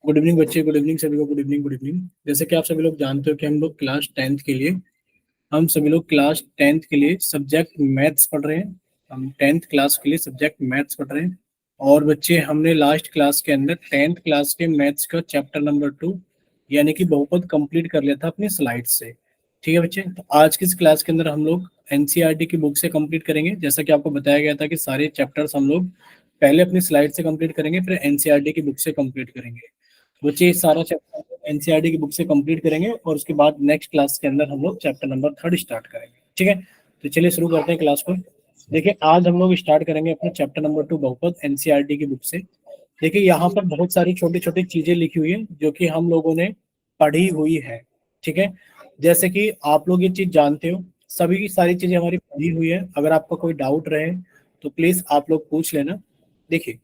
Good evening बच्चे, good evening सभी को, गुड इवनिंग गुड इवनिंग। जैसे कि आप सभी लोग जानते हो कि हम सभी लोग क्लास टेंथ के लिए सब्जेक्ट मैथ्स पढ़ रहे हैं। हम टेंथ क्लास के लिए सब्जेक्ट मैथ्स पढ़ रहे हैं। और बच्चे, हमने लास्ट क्लास के अंदर टेंथ क्लास के मैथ्स का चैप्टर नंबर 2 यानी कि बहुपद कंप्लीट कर लिया था अपनी स्लाइड से। ठीक है बच्चे, तो आज की इस क्लास के अंदर हम लोग एनसीईआरटी की बुक से कंप्लीट करेंगे। जैसा कि आपको बताया गया था कि सारे चैप्टर्स हम लोग पहले अपनी स्लाइड से कंप्लीट करेंगे, फिर एनसीईआरटी की बुक से कंप्लीट करेंगे। बच्चे इस सारा चैप्टर एनसीईआरटी की बुक से कंप्लीट करेंगे और उसके बाद नेक्स्ट क्लास के अंदर हम लोग चैप्टर नंबर 3 स्टार्ट करेंगे। ठीक है, तो चलिए शुरू करते हैं क्लास को। देखिए, आज हम लोग स्टार्ट करेंगे अपने चैप्टर नंबर 2 बहुपद एनसीईआरटी की बुक से। देखिए, यहाँ पर बहुत सारी छोटी छोटी चीजें लिखी हुई है जो कि हम लोगों ने पढ़ी हुई है। ठीक है, जैसे कि आप लोग ये चीज जानते हो, सभी की सारी चीजें हमारी पढ़ी हुई है। अगर आपका कोई डाउट रहे तो प्लीज आप लोग पूछ लेना। देखिए,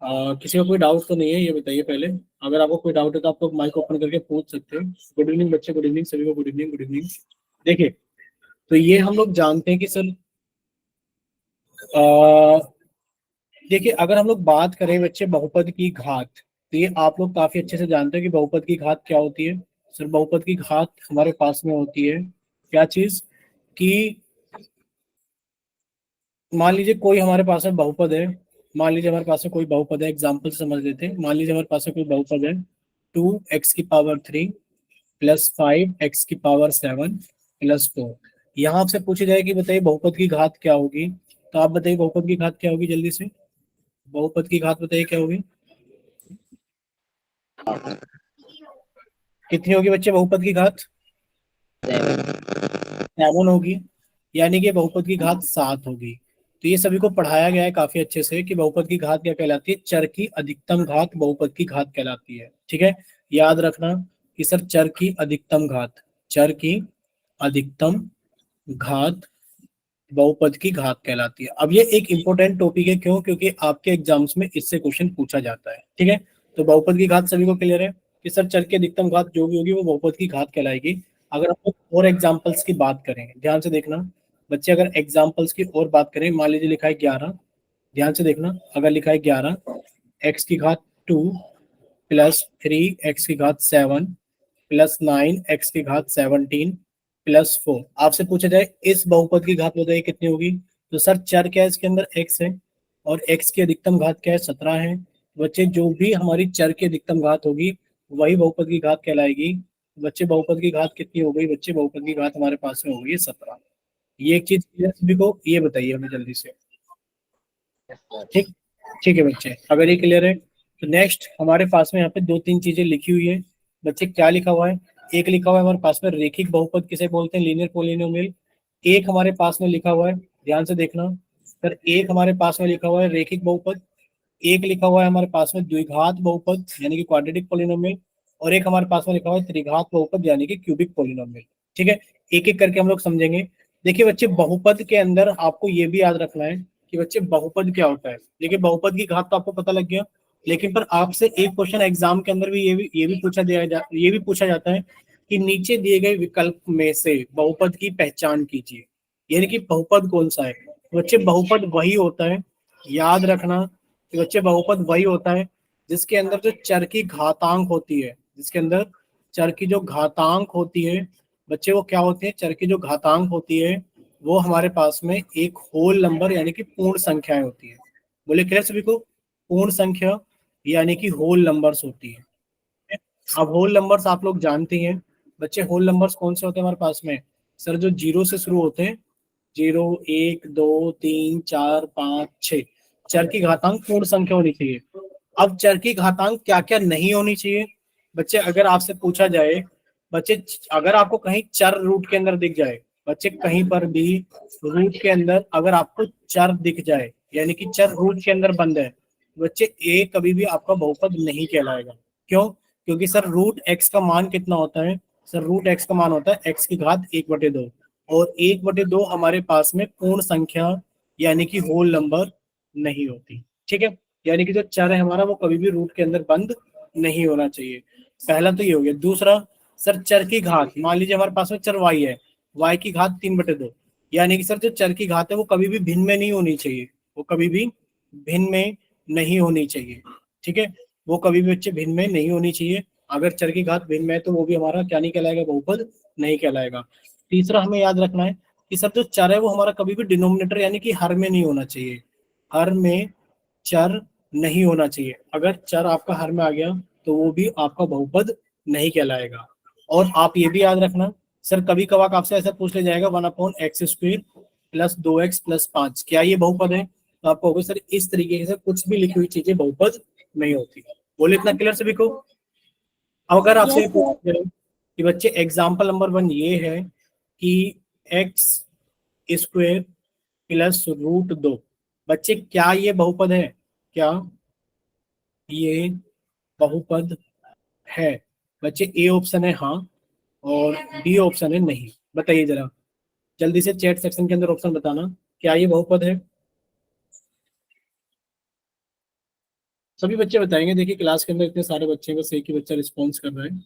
किसी का कोई डाउट तो नहीं है, ये बताइए पहले। अगर आपको कोई डाउट है तो आप लोग माइक ओपन करके पूछ सकते हैं। गुड इवनिंग बच्चे, गुड इवनिंग सभी को, गुड इवनिंग गुड इवनिंग। देखिए, तो ये हम लोग जानते हैं कि सर, देखिए अगर हम लोग बात करें बच्चे बहुपद की घात, तो ये आप लोग काफी अच्छे से जानते हैं कि बहुपद की घात क्या होती है। सर, बहुपद की घात हमारे पास में होती है क्या चीज, कि मान लीजिए कोई हमारे पास में बहुपद है। मान लीजिए हमारे पास में कोई बहुपद है, एग्जाम्पल समझ लेते हैं। मान लीजिए हमारे पास में कोई बहुपद है 2x की पावर 3 प्लस 5x की पावर 7 प्लस 4। यहाँ आपसे पूछी जाए कि बताइए बहुपद की घात क्या होगी, तो आप बताइए बहुपद की घात क्या होगी जल्दी से। बहुपद की घात बताइए क्या होगी, कितनी होगी बच्चे बहुपद की घात? 7 होगी, यानी कि बहुपद की घात 7 होगी। तो ये सभी को पढ़ाया गया है काफी अच्छे से कि बहुपद की घात क्या कहलाती है, चर की अधिकतम घात बहुपद की घात कहलाती है। ठीक है, याद रखना कि सर चर की अधिकतम घात, चर की अधिकतम घात बहुपद की घात कहलाती है। अब ये एक इंपॉर्टेंट टॉपिक है, क्यों? क्योंकि आपके एग्जाम्स में इससे क्वेश्चन पूछा जाता है। ठीक है, तो बहुपद की घात सभी को क्लियर है कि सर चर की अधिकतम घात जो भी होगी वो बहुपद की घात कहलाएगी। अगर हम लोग और एग्जाम्पल्स की बात करें, ध्यान से देखना बच्चे, अगर एग्जाम्पल्स की और बात करें, मान लीजिए लिखा है 11, ध्यान से देखना, अगर लिखा है 11 x की घात 2 प्लस 3x की घात 7 प्लस 9x की घात 17 प्लस 4, आपसे पूछा जाए इस बहुपद की घात बताइए कितनी होगी। तो सर चर क्या है इसके अंदर, x है, और x की अधिकतम घात क्या है, 17 है। बच्चे, जो भी हमारी चर की अधिकतम घात होगी वही बहुपद की घात कहलाएगी। बच्चे, बहुपद की घात कितनी हो गई? बच्चे, बहुपद की घात हमारे पास में हो गई है 17। ये एक चीज clear है सभी को, ये बताइए हमें जल्दी से। ठीक, ठीक है बच्चे, अगर ये क्लियर है तो नेक्स्ट हमारे पास में यहाँ पे दो तीन चीजें लिखी हुई है। बच्चे, क्या लिखा हुआ है? एक लिखा हुआ है हमारे पास में रेखिक बहुपद किसे बोलते हैं, लीनियर पॉलिनोमियल। एक हमारे पास में लिखा हुआ है, ध्यान से देखना सर, एक हमारे पास में लिखा हुआ है रेखिक बहुपद। एक लिखा हुआ है हमारे पास में द्विघात बहुपद यानी कि क्वाड्रेटिक पॉलिनोमियल। और एक हमारे पास में लिखा हुआ है त्रिघात बहुपद यानी कि क्यूबिक पॉलिनोमियल। ठीक है, एक एक करके हम लोग समझेंगे। देखिए बच्चे, बहुपद के अंदर आपको ये भी याद रखना है कि बच्चे बहुपद क्या होता है। देखिए, बहुपद की घात तो आपको पता लग गया, लेकिन पर आपसे एक क्वेश्चन एग्जाम के अंदर भी ये भी पूछा जाता है कि नीचे दिए गए विकल्प में से बहुपद की पहचान कीजिए, यानी कि बहुपद कौन सा है। बच्चे, बहुपद वही होता है, याद रखना कि बच्चे बहुपद वही होता है जिसके अंदर जो चर की घातांक होती है, जिसके अंदर चर की जो घातांक होती है बच्चे, वो क्या होती है, चर की जो घातांक होती है वो हमारे पास में एक होल नंबर यानी कि पूर्ण संख्याएं होती है। बोले क्लियर सभी को, पूर्ण संख्या यानी कि होल नंबर्स होती है। अब होल नंबर्स आप लोग जानते हैं बच्चे, होल नंबर्स कौन से होते हैं हमारे पास में? सर, जो जीरो से शुरू होते हैं, 0 1 2 3 4 5 6, चर की घातांक पूर्ण संख्या होनी चाहिए। अब चर की घातांक क्या क्या नहीं होनी चाहिए बच्चे, अगर आपसे पूछा जाए बच्चे, अगर आपको कहीं चर रूट के अंदर दिख जाए, बच्चे कहीं पर भी रूट के अंदर अगर आपको चर दिख जाए यानी कि चर रूट के अंदर बंद है, बच्चे ए कभी भी आपका बहुपद नहीं कहलाएगा। क्यों? क्योंकि सर रूट एक्स का मान कितना होता है? सर रूट एक्स का मान होता है x की घात 1/2, और 1/2 हमारे पास में पूर्ण संख्या यानी कि होल नंबर नहीं होती। ठीक है, यानी कि जो चर है हमारा वो कभी भी रूट के अंदर बंद नहीं होना चाहिए। पहला तो ये हो गया। दूसरा, सर चर की घात, मान लीजिए हमारे पास में चर y है, y की घात 3/2, यानी कि सर जो चर की घात है वो कभी भी भिन्न में नहीं होनी चाहिए, वो कभी भी भिन्न में नहीं होनी चाहिए। ठीक है, वो कभी भी बच्चे भिन्न में नहीं होनी चाहिए। अगर चर की घात भिन्न में है तो वो भी हमारा क्या नहीं कहलाएगा, बहुपद नहीं कहलाएगा। तीसरा हमें याद रखना है कि सर जो चर है वो हमारा कभी भी डिनोमिनेटर यानी कि हर में नहीं होना चाहिए। हर में चर नहीं होना चाहिए। अगर चर आपका हर में आ गया तो वो भी आपका बहुपद नहीं कहलाएगा। और आप ये भी याद रखना, सर कभी कभार आपसे ऐसा पूछ लिया जाएगा 1/x² प्लस 2x+5 क्या ये बहुपद है, तो आपको होगा सर इस तरीके से कुछ भी लिखी हुई चीजें बहुपद नहीं होती। बोले इतना क्लियर सभी को। अगर आपसे यस सर। पूछा जाए कि बच्चे एग्जाम्पल नंबर 1 ये है कि x² प्लस √2, बच्चे क्या ये बहुपद है, क्या ये बहुपद है? बच्चे ए ऑप्शन है हाँ, और बी ऑप्शन है नहीं। बताइए जरा जल्दी से चैट सेक्शन के अंदर ऑप्शन बताना, क्या ये बहुपद है? सभी बच्चे बताएंगे। देखिए क्लास के अंदर इतने सारे बच्चे हैं, बस एक ही बच्चा रिस्पॉन्स कर रहा है,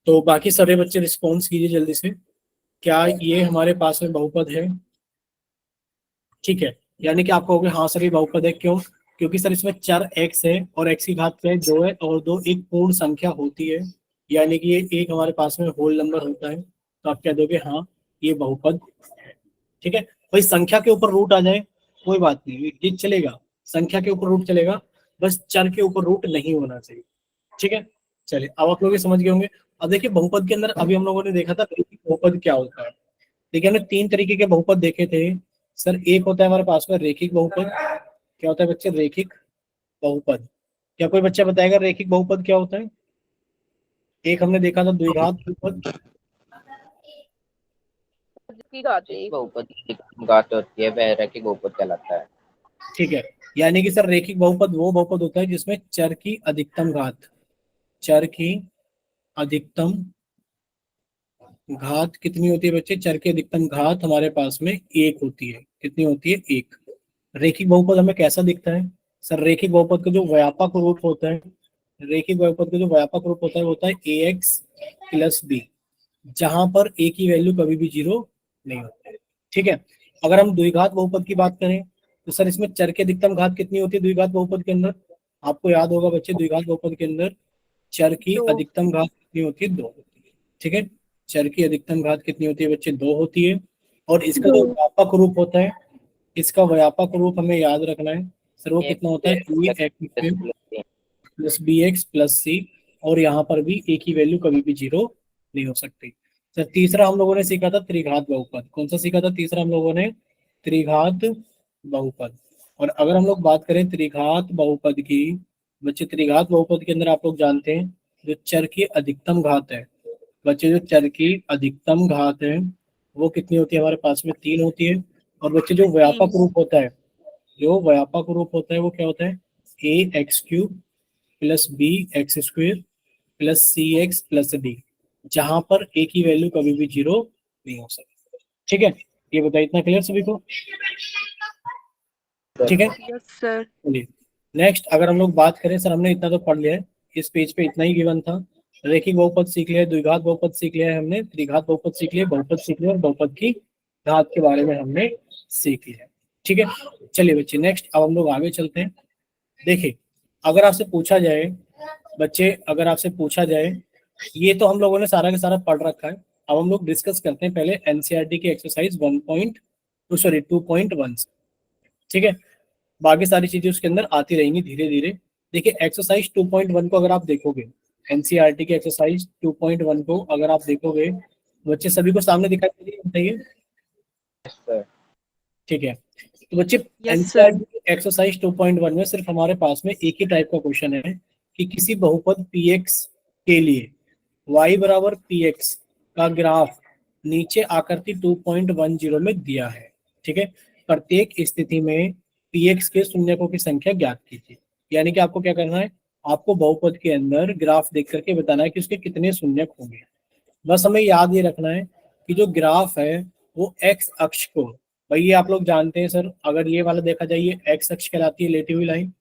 तो बाकी सारे बच्चे रिस्पॉन्स कीजिए जल्दी से। क्या ये हमारे पास में बहुपद है? ठीक है, यानी कि आप कहोगे हाँ सर ये बहुपद है। क्यों? क्योंकि सर इसमें चर x है और x की घात क्या है, 2 है, और 2 एक पूर्ण संख्या होती है, यानी कि ये एक हमारे पास में होल नंबर होता है, तो आप कह दोगे हाँ ये बहुपद है। ठीक है, भाई संख्या के ऊपर रूट आ जाए कोई बात नहीं, ये चलेगा, संख्या के ऊपर रूट चलेगा, बस चर के ऊपर रूट नहीं होना चाहिए। ठीक है, चलिए अब आप लोग ये समझ गए होंगे। अब देखिए बहुपद के अंदर अभी हम लोगों ने देखा था रैखिक बहुपद क्या होता है। देखिए हमने 3 तरीके के बहुपद देखे थे। सर एक होता है हमारे पास में रैखिक बहुपद। क्या होता है बच्चे? रैखिक बहुपद। क्या कोई बच्चा बताएगा रैखिक बहुपद क्या होता है? एक हमने देखा था द्विघात बहुपद। की बहुपद की घात होती है वह रैखिक बहुपद कहलाता है। ठीक है, यानी कि सर रैखिक बहुपद वो बहुपद होता है जिसमें चर की अधिकतम घात, चर की अधिकतम घात कितनी होती है बच्चे? चर की अधिकतम घात हमारे पास में एक होती है। कितनी होती है? एक। रैखिक बहुपद हमें कैसा दिखता है? सर रैखिक बहुपद का जो व्यापक रूप होता है, रैखिक बहुपद का जो व्यापक रूप होता है वो होता है ax+b, जहां पर a की वैल्यू कभी भी 0 नहीं होती है। ठीक है, अगर हम द्विघात बहुपद की बात करें तो सर इसमें चर की अधिकतम घात कितनी होती है द्विघात बहुपद के अंदर? आपको याद होगा बच्चे द्विघात बहुपद के अंदर चर की दो। अधिकतम घात कितनी होती है? 2 होती है। ठीक है, चर की अधिकतम घात कितनी होती है बच्चे? 2 होती है। और इसका दो। जो व्यापक रूप होता है, इसका व्यापक रूप हमें याद रखना है सर, वो कितना होता है? ax+b x+c, और यहाँ पर भी a की वैल्यू कभी भी 0 नहीं हो सकती। सर तीसरा हम लोगों ने सीखा था त्रिघात बहुपद। कौन सा सीखा था तीसरा हम लोगों ने? त्रिघात बहुपद। और अगर हम लोग बात करें त्रिघात बहुपद की, बच्चे त्रिघात बहुपद के अंदर आप लोग जानते हैं जो चर की अधिकतम घात है, बच्चे जो चर की अधिकतम घात है वो कितनी होती है हमारे पास में? 3 होती है। और बच्चे जो व्यापक रूप होता है, जो व्यापक रूप होता है वो क्या होता है? ax³ plus bx² plus cx+d, जहां पर a की वैल्यू कभी भी 0 नहीं हो सकती। ठीक है, ये बताइए इतना क्लियर सभी को? ठीक है, यस सर। चलिए नेक्स्ट अगर हम लोग बात करें, सर हमने इतना तो पढ़ लिया है, इस पेज पे इतना ही गिवन था। रैखिक बहुपद सीख लिया है, द्विघात बहुपद सीख लिया है हमने, त्रिघात बहुपद सीख लिया, बहुपद सीख लिया, और बहुपद की घात के बारे में हमने सीख लिया है। ठीक है, चलिए बच्चे नेक्स्ट अब हम लोग आगे चलते हैं। देखिए अगर आपसे पूछा जाए बच्चे, अगर आपसे पूछा जाए, ये तो हम लोगों ने सारा का सारा पढ़ रखा है, अब हम लोग डिस्कस करते हैं पहले एनसीईआरटी की एक्सरसाइज 2.1। ठीक है, बाकी सारी चीजें उसके अंदर आती रहेंगी धीरे धीरे। देखिए एक्सरसाइज 2.1 को अगर आप देखोगे, एनसीईआरटी की एक्सरसाइज 2.1 को अगर आप देखोगे, बच्चे सभी को सामने दिखाई दे रही है बताइए? ठीक है, तो बच्चे यस सर। एनसीईआरटी एक्सरसाइज 2.1 में सिर्फ हमारे पास में एक ही टाइप का क्वेश्चन है कि किसी बहुपद px के लिए y बराबर px का ग्राफ नीचे आकृति 2.10 में दिया है। ठीक है, प्रत्येक स्थिति में px के शून्यकों की संख्या ज्ञात कीजिए। यानी कि आपको क्या करना है, आपको बहुपद के अंदर ग्राफ देख करके बताना है कि उसके कितने शून्यक होंगे। बस हमें याद ये रखना है कि जो ग्राफ है वो एक्स अक्ष को, भाई ये आप लोग जानते हैं सर, अगर ये वाला देखा जाए ये एक्स अक्ष कहलाती है लेटी हुई लाइन,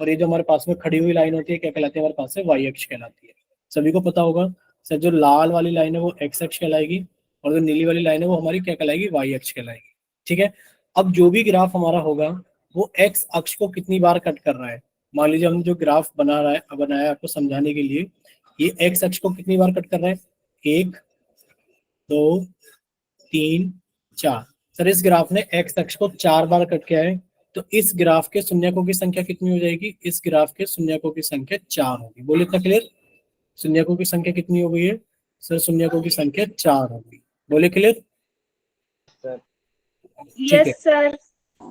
और ये जो हमारे पास में खड़ी हुई लाइन होती है क्या कहलाती है हमारे पास से? वाई अक्ष कहलाती है। सभी को पता होगा सर, जो लाल वाली लाइन है वो एक्स अक्ष कहलाएगी, और जो नीली वाली लाइन है वो हमारी क्या कहलाएगी? वाई अक्ष कहलाएगी। ठीक है, अब जो भी ग्राफ हमारा होगा वो एक्स अक्ष को कितनी बार कट कर रहा है? मान लीजिए हम जो ग्राफ बनाया है आपको समझाने के लिए, ये एक्स अक्ष को कितनी बार कट कर रहा है, 1 2 3 4। सर इस ग्राफ ने एक्स अक्ष को 4 बार कट किया है, तो इस ग्राफ के शून्यकों की संख्या कितनी हो जाएगी, इस ग्राफ के शून्यकों की संख्या 4 होगी। बोलिए इतना क्लियर? शून्यकों की संख्या कितनी हो गई है सर, शून्यकों की संख्या 4 होगी। बोले क्लियर? सर ठीक है। Yes sir.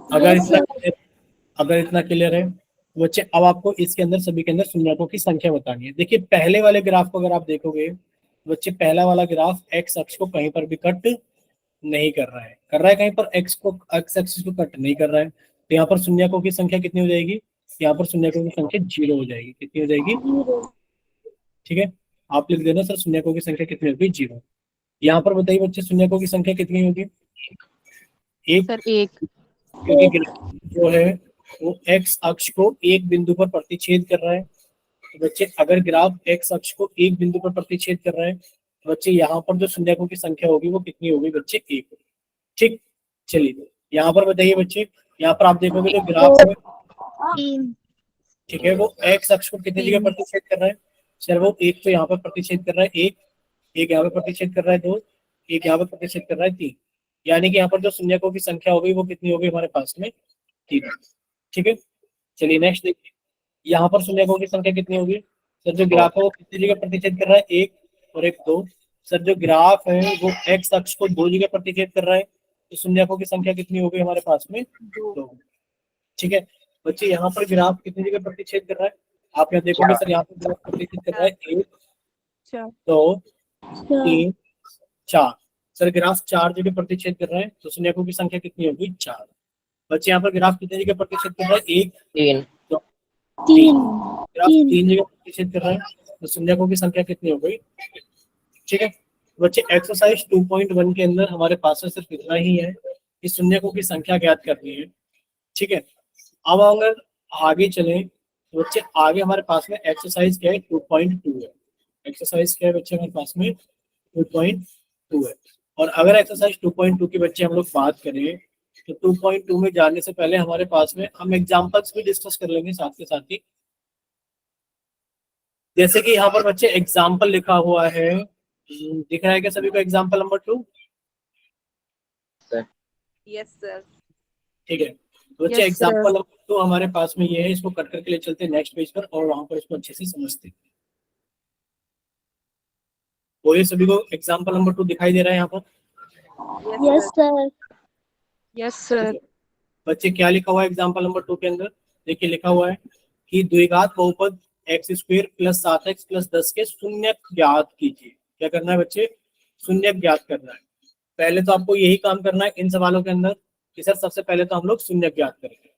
अगर Yes, इतना अगर इतना क्लियर है तो बच्चे अब आपको इसके अंदर सभी के अंदर शून्यकों की संख्या बतानी है। देखिए पहले वाले ग्राफ को अगर आप देखोगे तो बच्चे पहला वाला ग्राफ एक्स अक्ष को कहीं पर भी कट नहीं कर रहा है, कर रहा है कहीं पर एक्स एक्सिस को कट नहीं कर रहा है, तो यहाँ पर शून्यकों की संख्या कितनी हो जाएगी, यहाँ पर शून्यकों की संख्या 0 हो जाएगी। कितनी हो जाएगी? 0। ठीक है, आप लिख देना सर शून्यकों की संख्या कितनी होगी, 0। यहाँ पर बताइए बच्चे शून्यकों की संख्या कितनी होगी, 1। सर 1। क्योंकि ग्राफ जो है वो एक्स अक्ष को एक बिंदु पर प्रतिच्छेद कर रहा है। तो बच्चे अगर ग्राफ एक्स अक्ष को एक बिंदु पर प्रतिच्छेद कर रहा है तो बच्चे यहाँ पर जो शून्यकों की संख्या होगी वो कितनी होगी बच्चे, 1 होगी। ठीक, चलिए यहाँ पर बताइए बच्चे, यहाँ पर आप देखोगे तो ग्राफ है, 3। ठीक है, वो एक्स अक्ष को कितनी जगह प्रतिच्छेद कर रहा है सर, वो 1 तो यहाँ पर प्रतिच्छेद कर रहा है, एक यहाँ पर प्रतिच्छेद कर रहा है, 2, एक यहाँ पर प्रतिच्छेद कर रहा है, 3। यानी कि यहाँ पर जो शून्यकों की संख्या होगी वो कितनी होगी हमारे पास में, 3। ठीक है, चलिए नेक्स्ट देखिए, यहाँ पर शून्यकों की संख्या कितनी होगी सर, जो ग्राफ है वो कितनी जगह प्रतिच्छेद कर रहा है, 1 और 1 2। सर जो ग्राफ है वो एक्स अक्ष को 2 जगह प्रतिच्छेद कर रहा है, तो शून्यकों की संख्या कितनी होगी हमारे पास में, 2। ठीक है बच्चे, यहाँ पर ग्राफ कितनी जगह प्रतिच्छेद कर रहा है, आप यहाँ देखोगे सर, यहाँ पर ग्राफ प्रतिच्छेद कर रहा है 1 2 3 4। सर ग्राफ 4 जगह प्रतिच्छेद कर रहा है, तो शून्यकों की संख्या कितनी होगी, 4। बच्चे यहाँ पर ग्राफ कितनी जगह प्रतिच्छेद कर रहा है, 1 3 2 3। ग्राफ 3 जगह प्रतिच्छेद कर रहा है, तो शून्यकों की संख्या कितनी हो गई। ठीक है बच्चे, एक्सरसाइज 2.1 के अंदर हमारे पास में सिर्फ इतना ही है कि शून्यकों की संख्या ज्ञात करनी है। ठीक है, अब अगर आगे चलें तो बच्चे आगे हमारे पास में एक्सरसाइज क्या है, 2.2 है। एक्सरसाइज क्या है बच्चे हमारे पास में, 2.2 है। और अगर एक्सरसाइज 2.2 की बच्चे हम लोग बात करें तो 2.2 में जाने से पहले हमारे पास में हम एग्जांपल्स भी डिस्कस कर लेंगे साथ के साथ ही। जैसे कि यहाँ पर बच्चे एग्जाम्पल लिखा हुआ है, दिख रहा है क्या सभी को एग्जाम्पल नंबर 2? Yes sir. ठीक है, तो बच्चे Yes, एग्जाम्पल sir. नंबर 2 हमारे पास में ये है, इसको कट करके ले चलते हैं नेक्स्ट पेज पर और वहां पर इसको अच्छे से समझते हैं। बोलिए सभी को एग्जाम्पल नंबर 2 दिखाई दे रहा है यहाँ पर? Yes sir. Yes sir. बच्चे क्या लिखा हुआ है एग्जाम्पल नंबर 2 के अंदर? देखिए लिखा हुआ है कि द्विघात बहुपद x square plus 7x plus 10 के शून्य ज्ञात कीजिए। क्या करना है बच्चे? शून्य ज्ञात करना है। पहले तो आपको यही काम करना है इन सवालों के अंदर कि सर सबसे पहले तो हम लोग शून्य ज्ञात करेंगे।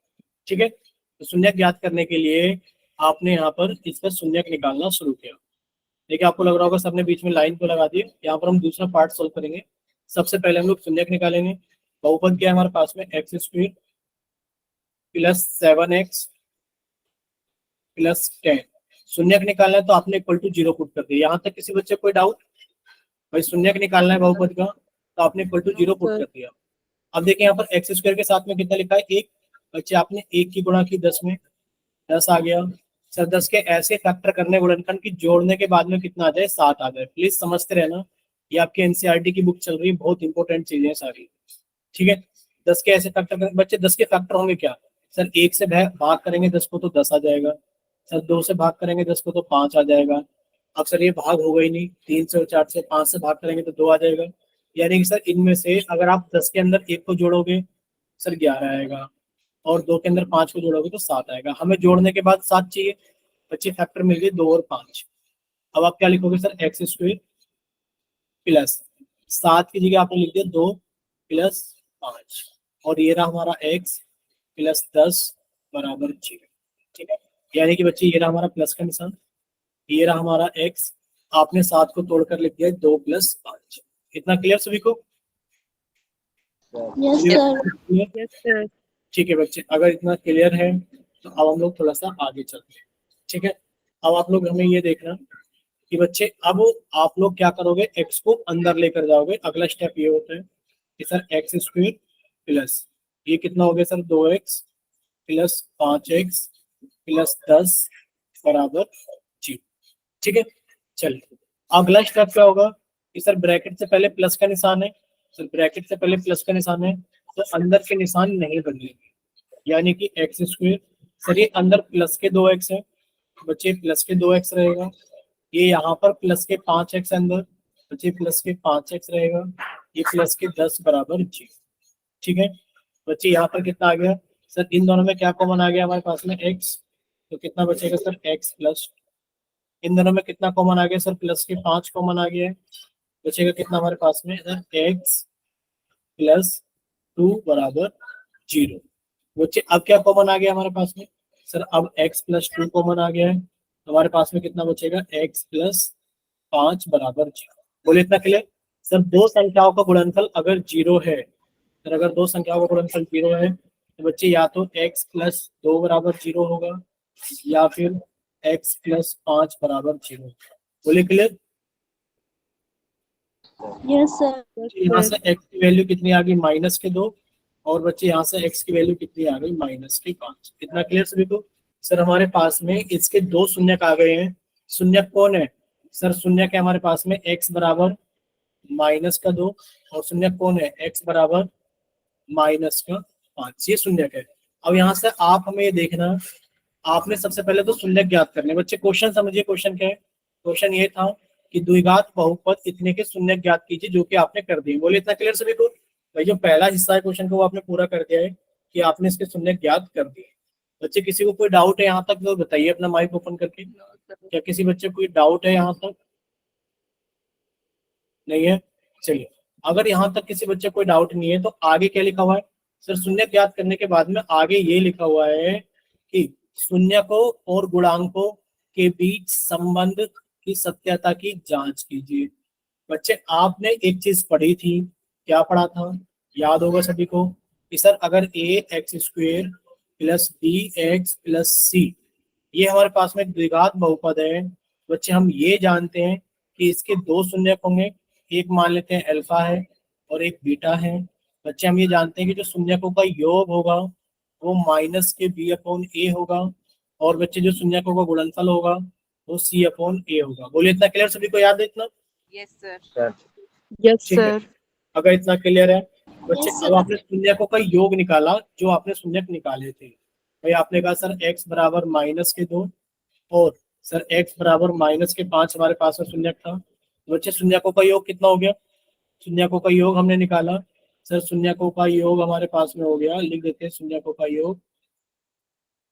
ठीक है, तो शून्य ज्ञात करने के लिए आपने यहाँ पर इसका शून्य निकालना शुरू किया। देखिए आपको लग रहा होगा सबने बीच में लाइन को लगा दी। यहाँ पर हम दूसरा पार्ट सोल्व करेंगे। सबसे पहले हम लोग शून्य निकालेंगे। बहुपद क्या है हमारे पास में, x square plus 7x plus 10। शून्य निकालना है तो आपने इक्वल टू 0 पुट कर दिया। यहाँ तक किसी बच्चे कोई डाउट? भाई शून्य निकालना है बहुपद का तो आपने इक्वल टू 0 पुट कर दिया। अब देखिए यहाँ पर एक्स स्क्वायर के साथ में कितना लिखा है, 1। बच्चे आपने 1 की गुणा की 10 में, 10 आ गया। सर 10 के ऐसे फैक्टर करने गुणनखंड की जोड़ने के बाद में कितना आ जाए, 7 आ जाए। प्लीज समझते रहना, ये आपके एनसीईआरटी की बुक चल रही है, बहुत इंपॉर्टेंट चीजें सारी। ठीक है, 10 के ऐसे फैक्टर करेंगे बच्चे। 10 के फैक्टर होंगे क्या सर, 1 से भाग करेंगे 10 को तो 10 आ जाएगा। सर 2 से भाग करेंगे 10 को तो 5 आ जाएगा। अब सर ये भाग होगा ही नहीं, 3 से और 4 से 5 से भाग करेंगे तो 2 आ जाएगा। यानी कि सर इनमें से अगर आप 10 के अंदर 1 को जोड़ोगे सर 11 आएगा, और 2 के अंदर 5 को जोड़ोगे तो 7 आएगा। हमें जोड़ने के बाद 7 चाहिए। बच्चे फैक्टर मिल गए 2 और 5। अब आप क्या लिखोगे सर, एक्स स्क्वायर प्लस 7 की जगह आपने लिख दिया 2 प्लस 5, और ये रहा हमारा x प्लस 10 बराबर 0। ठीक है, यानी कि बच्चे ये रहा हमारा प्लस का निशान, ये रहा हमारा x, आपने 7 को तोड़कर लिख दिया 2 प्लस 5। इतना क्लियर सभी को? Yes sir. Yes sir. ठीक है बच्चे, अगर इतना क्लियर है तो अब हम लोग थोड़ा सा आगे चलते हैं। ठीक है, अब आप लोग हमें ये देखना कि बच्चे अब आप लोग क्या करोगे, x को अंदर लेकर जाओगे। अगला स्टेप ये होता है कि सर एक्स स्क्वायर प्लस ये कितना हो गया sir, 2x plus 5x plus 10 बराबर 0। ठीक है, चलिए अगला स्टेप क्या होगा कि सर ब्रैकेट से पहले प्लस का निशान है, सर ब्रैकेट से पहले प्लस का निशान है तो अंदर के निशान नहीं बदलेंगे, यानी कि एक्स स्क्वायर। सर ये अंदर प्लस के 2x है बच्चे, प्लस के 2x रहेगा, ये यहाँ पर प्लस के 5x अंदर बच्चे, प्लस के 5x रहेगा, ये प्लस के 10 बराबर 0। ठीक है बच्चे, यहाँ पर कितना आ गया सर, इन दोनों में क्या कॉमन आ गया हमारे पास में x, तो कितना बचेगा सर x प्लस, इन दोनों में कितना कॉमन आ गया सर, प्लस के 5 कॉमन आ गया है, बचेगा कितना हमारे पास में सर x प्लस 2 बराबर 0। बच्चे अब क्या कॉमन आ गया हमारे पास में सर, अब x प्लस 2 कॉमन आ गया है, हमारे पास में कितना बचेगा x प्लस 5 बराबर 0। बोले इतना क्लियर सर। दो संख्याओं का गुणनफल अगर 0 है, सर अगर दो संख्याओं का गुणनफल 0 है तो बच्चे या तो x प्लस 2 बराबर 0 होगा या फिर x प्लस 5 बराबर 0। बोले क्लियर। Yes, sir. यहाँ से x की वैल्यू कितनी आ गई -2, और बच्चे यहाँ से x की वैल्यू कितनी आ गई -5। कितना क्लियर सभी को। सर हमारे पास में इसके दो शून्यक आ गए हैं, शून्यक कौन है सर, शून्यक है हमारे पास में x बराबर -2 और शून्यक कौन है x बराबर -5, ये शून्यक है। अब यहाँ से आप हमें ये देखना, आपने सबसे पहले तो शून्यक ज्ञात करने। बच्चे क्वेश्चन समझिए, क्वेश्चन क्या है, क्वेश्चन ये था कि द्विघात बहुपद इतने के शून्यक ज्ञात कीजिए, जो कि आपने कर दिए। बोले इतना क्लियर सभी को। भाई जो पहला हिस्सा है क्वेश्चन का वो आपने पूरा कर दिया है कि आपने इसके शून्यक ज्ञात कर दिए। बच्चे किसी को कोई डाउट है यहाँ तक तो बताइए अपना माइक ओपन करके। क्या किसी बच्चे को कोई डाउट है यहाँ तक? नहीं है, चलिए अगर यहाँ तक किसी बच्चे को कोई डाउट नहीं है तो आगे क्या लिखा हुआ है सर, शून्यक ज्ञात करने के बाद में आगे ये लिखा हुआ है कि शून्यकों और गुणांकों के बीच संबंध की सत्यता की जांच कीजिए। बच्चे आपने एक चीज पढ़ी थी, क्या पढ़ा था, याद होगा सभी को कि सर अगर ax² plus bx plus c ये हमारे पास में द्विघात बहुपद है, बच्चे हम ये जानते हैं कि इसके दो शून्यक होंगे, एक मान लेते हैं अल्फा है और एक बीटा है। बच्चे हम ये जानते हैं कि जो शून्यकों का योग होगा वो माइनस के b/a होगा, और बच्चे जो शून्यकों का गुणनफल होगा वो c/a होगा। बोलिए इतना क्लियर सभी को, याद है इतना? Yes, sir. सर Yes, ठीक है, sir. अगर इतना क्लियर है बच्चे, Yes, अब sir. आपने शून्यकों का योग निकाला, जो आपने शून्यक निकाले थे भाई, आपने कहा सर x बराबर -2 और सर x बराबर -5 हमारे पास में शून्यक था। तो बच्चे शून्यकों का योग कितना हो गया, शून्यकों का योग हमने निकाला सर, शून्यकों का योग हमारे पास में हो गया, लिख देते हैं शून्यकों का योग।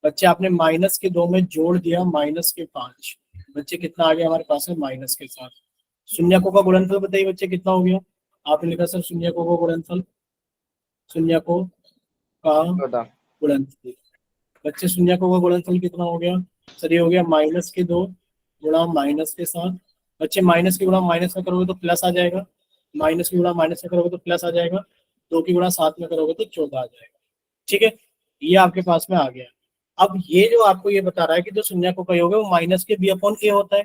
बच्चे आपने -2 में जोड़ दिया -5, बच्चे कितना आ गया हमारे पास में -7। शून्यकों का गुणनफल बताइए बच्चे कितना हो गया, आपने लिखा सर शून्यकों का गुणनफल, शून्यकों का 14 गुणनफल। बच्चे शून्यकों का गुणनफल कितना हो गया सर, ये हो गया -2 गुणा -7। बच्चे माइनस की गुणा माइनस में करोगे तो प्लस आ जाएगा, माइनस की गुणा माइनस में करोगे तो प्लस आ जाएगा, 2 की गुणा 7 में करोगे तो 14 आ जाएगा। ठीक है, ये आपके पास में आ गया। अब ये जो आपको ये बता रहा है कि जो शून्यकों का योग है वो माइनस के b/a होता है।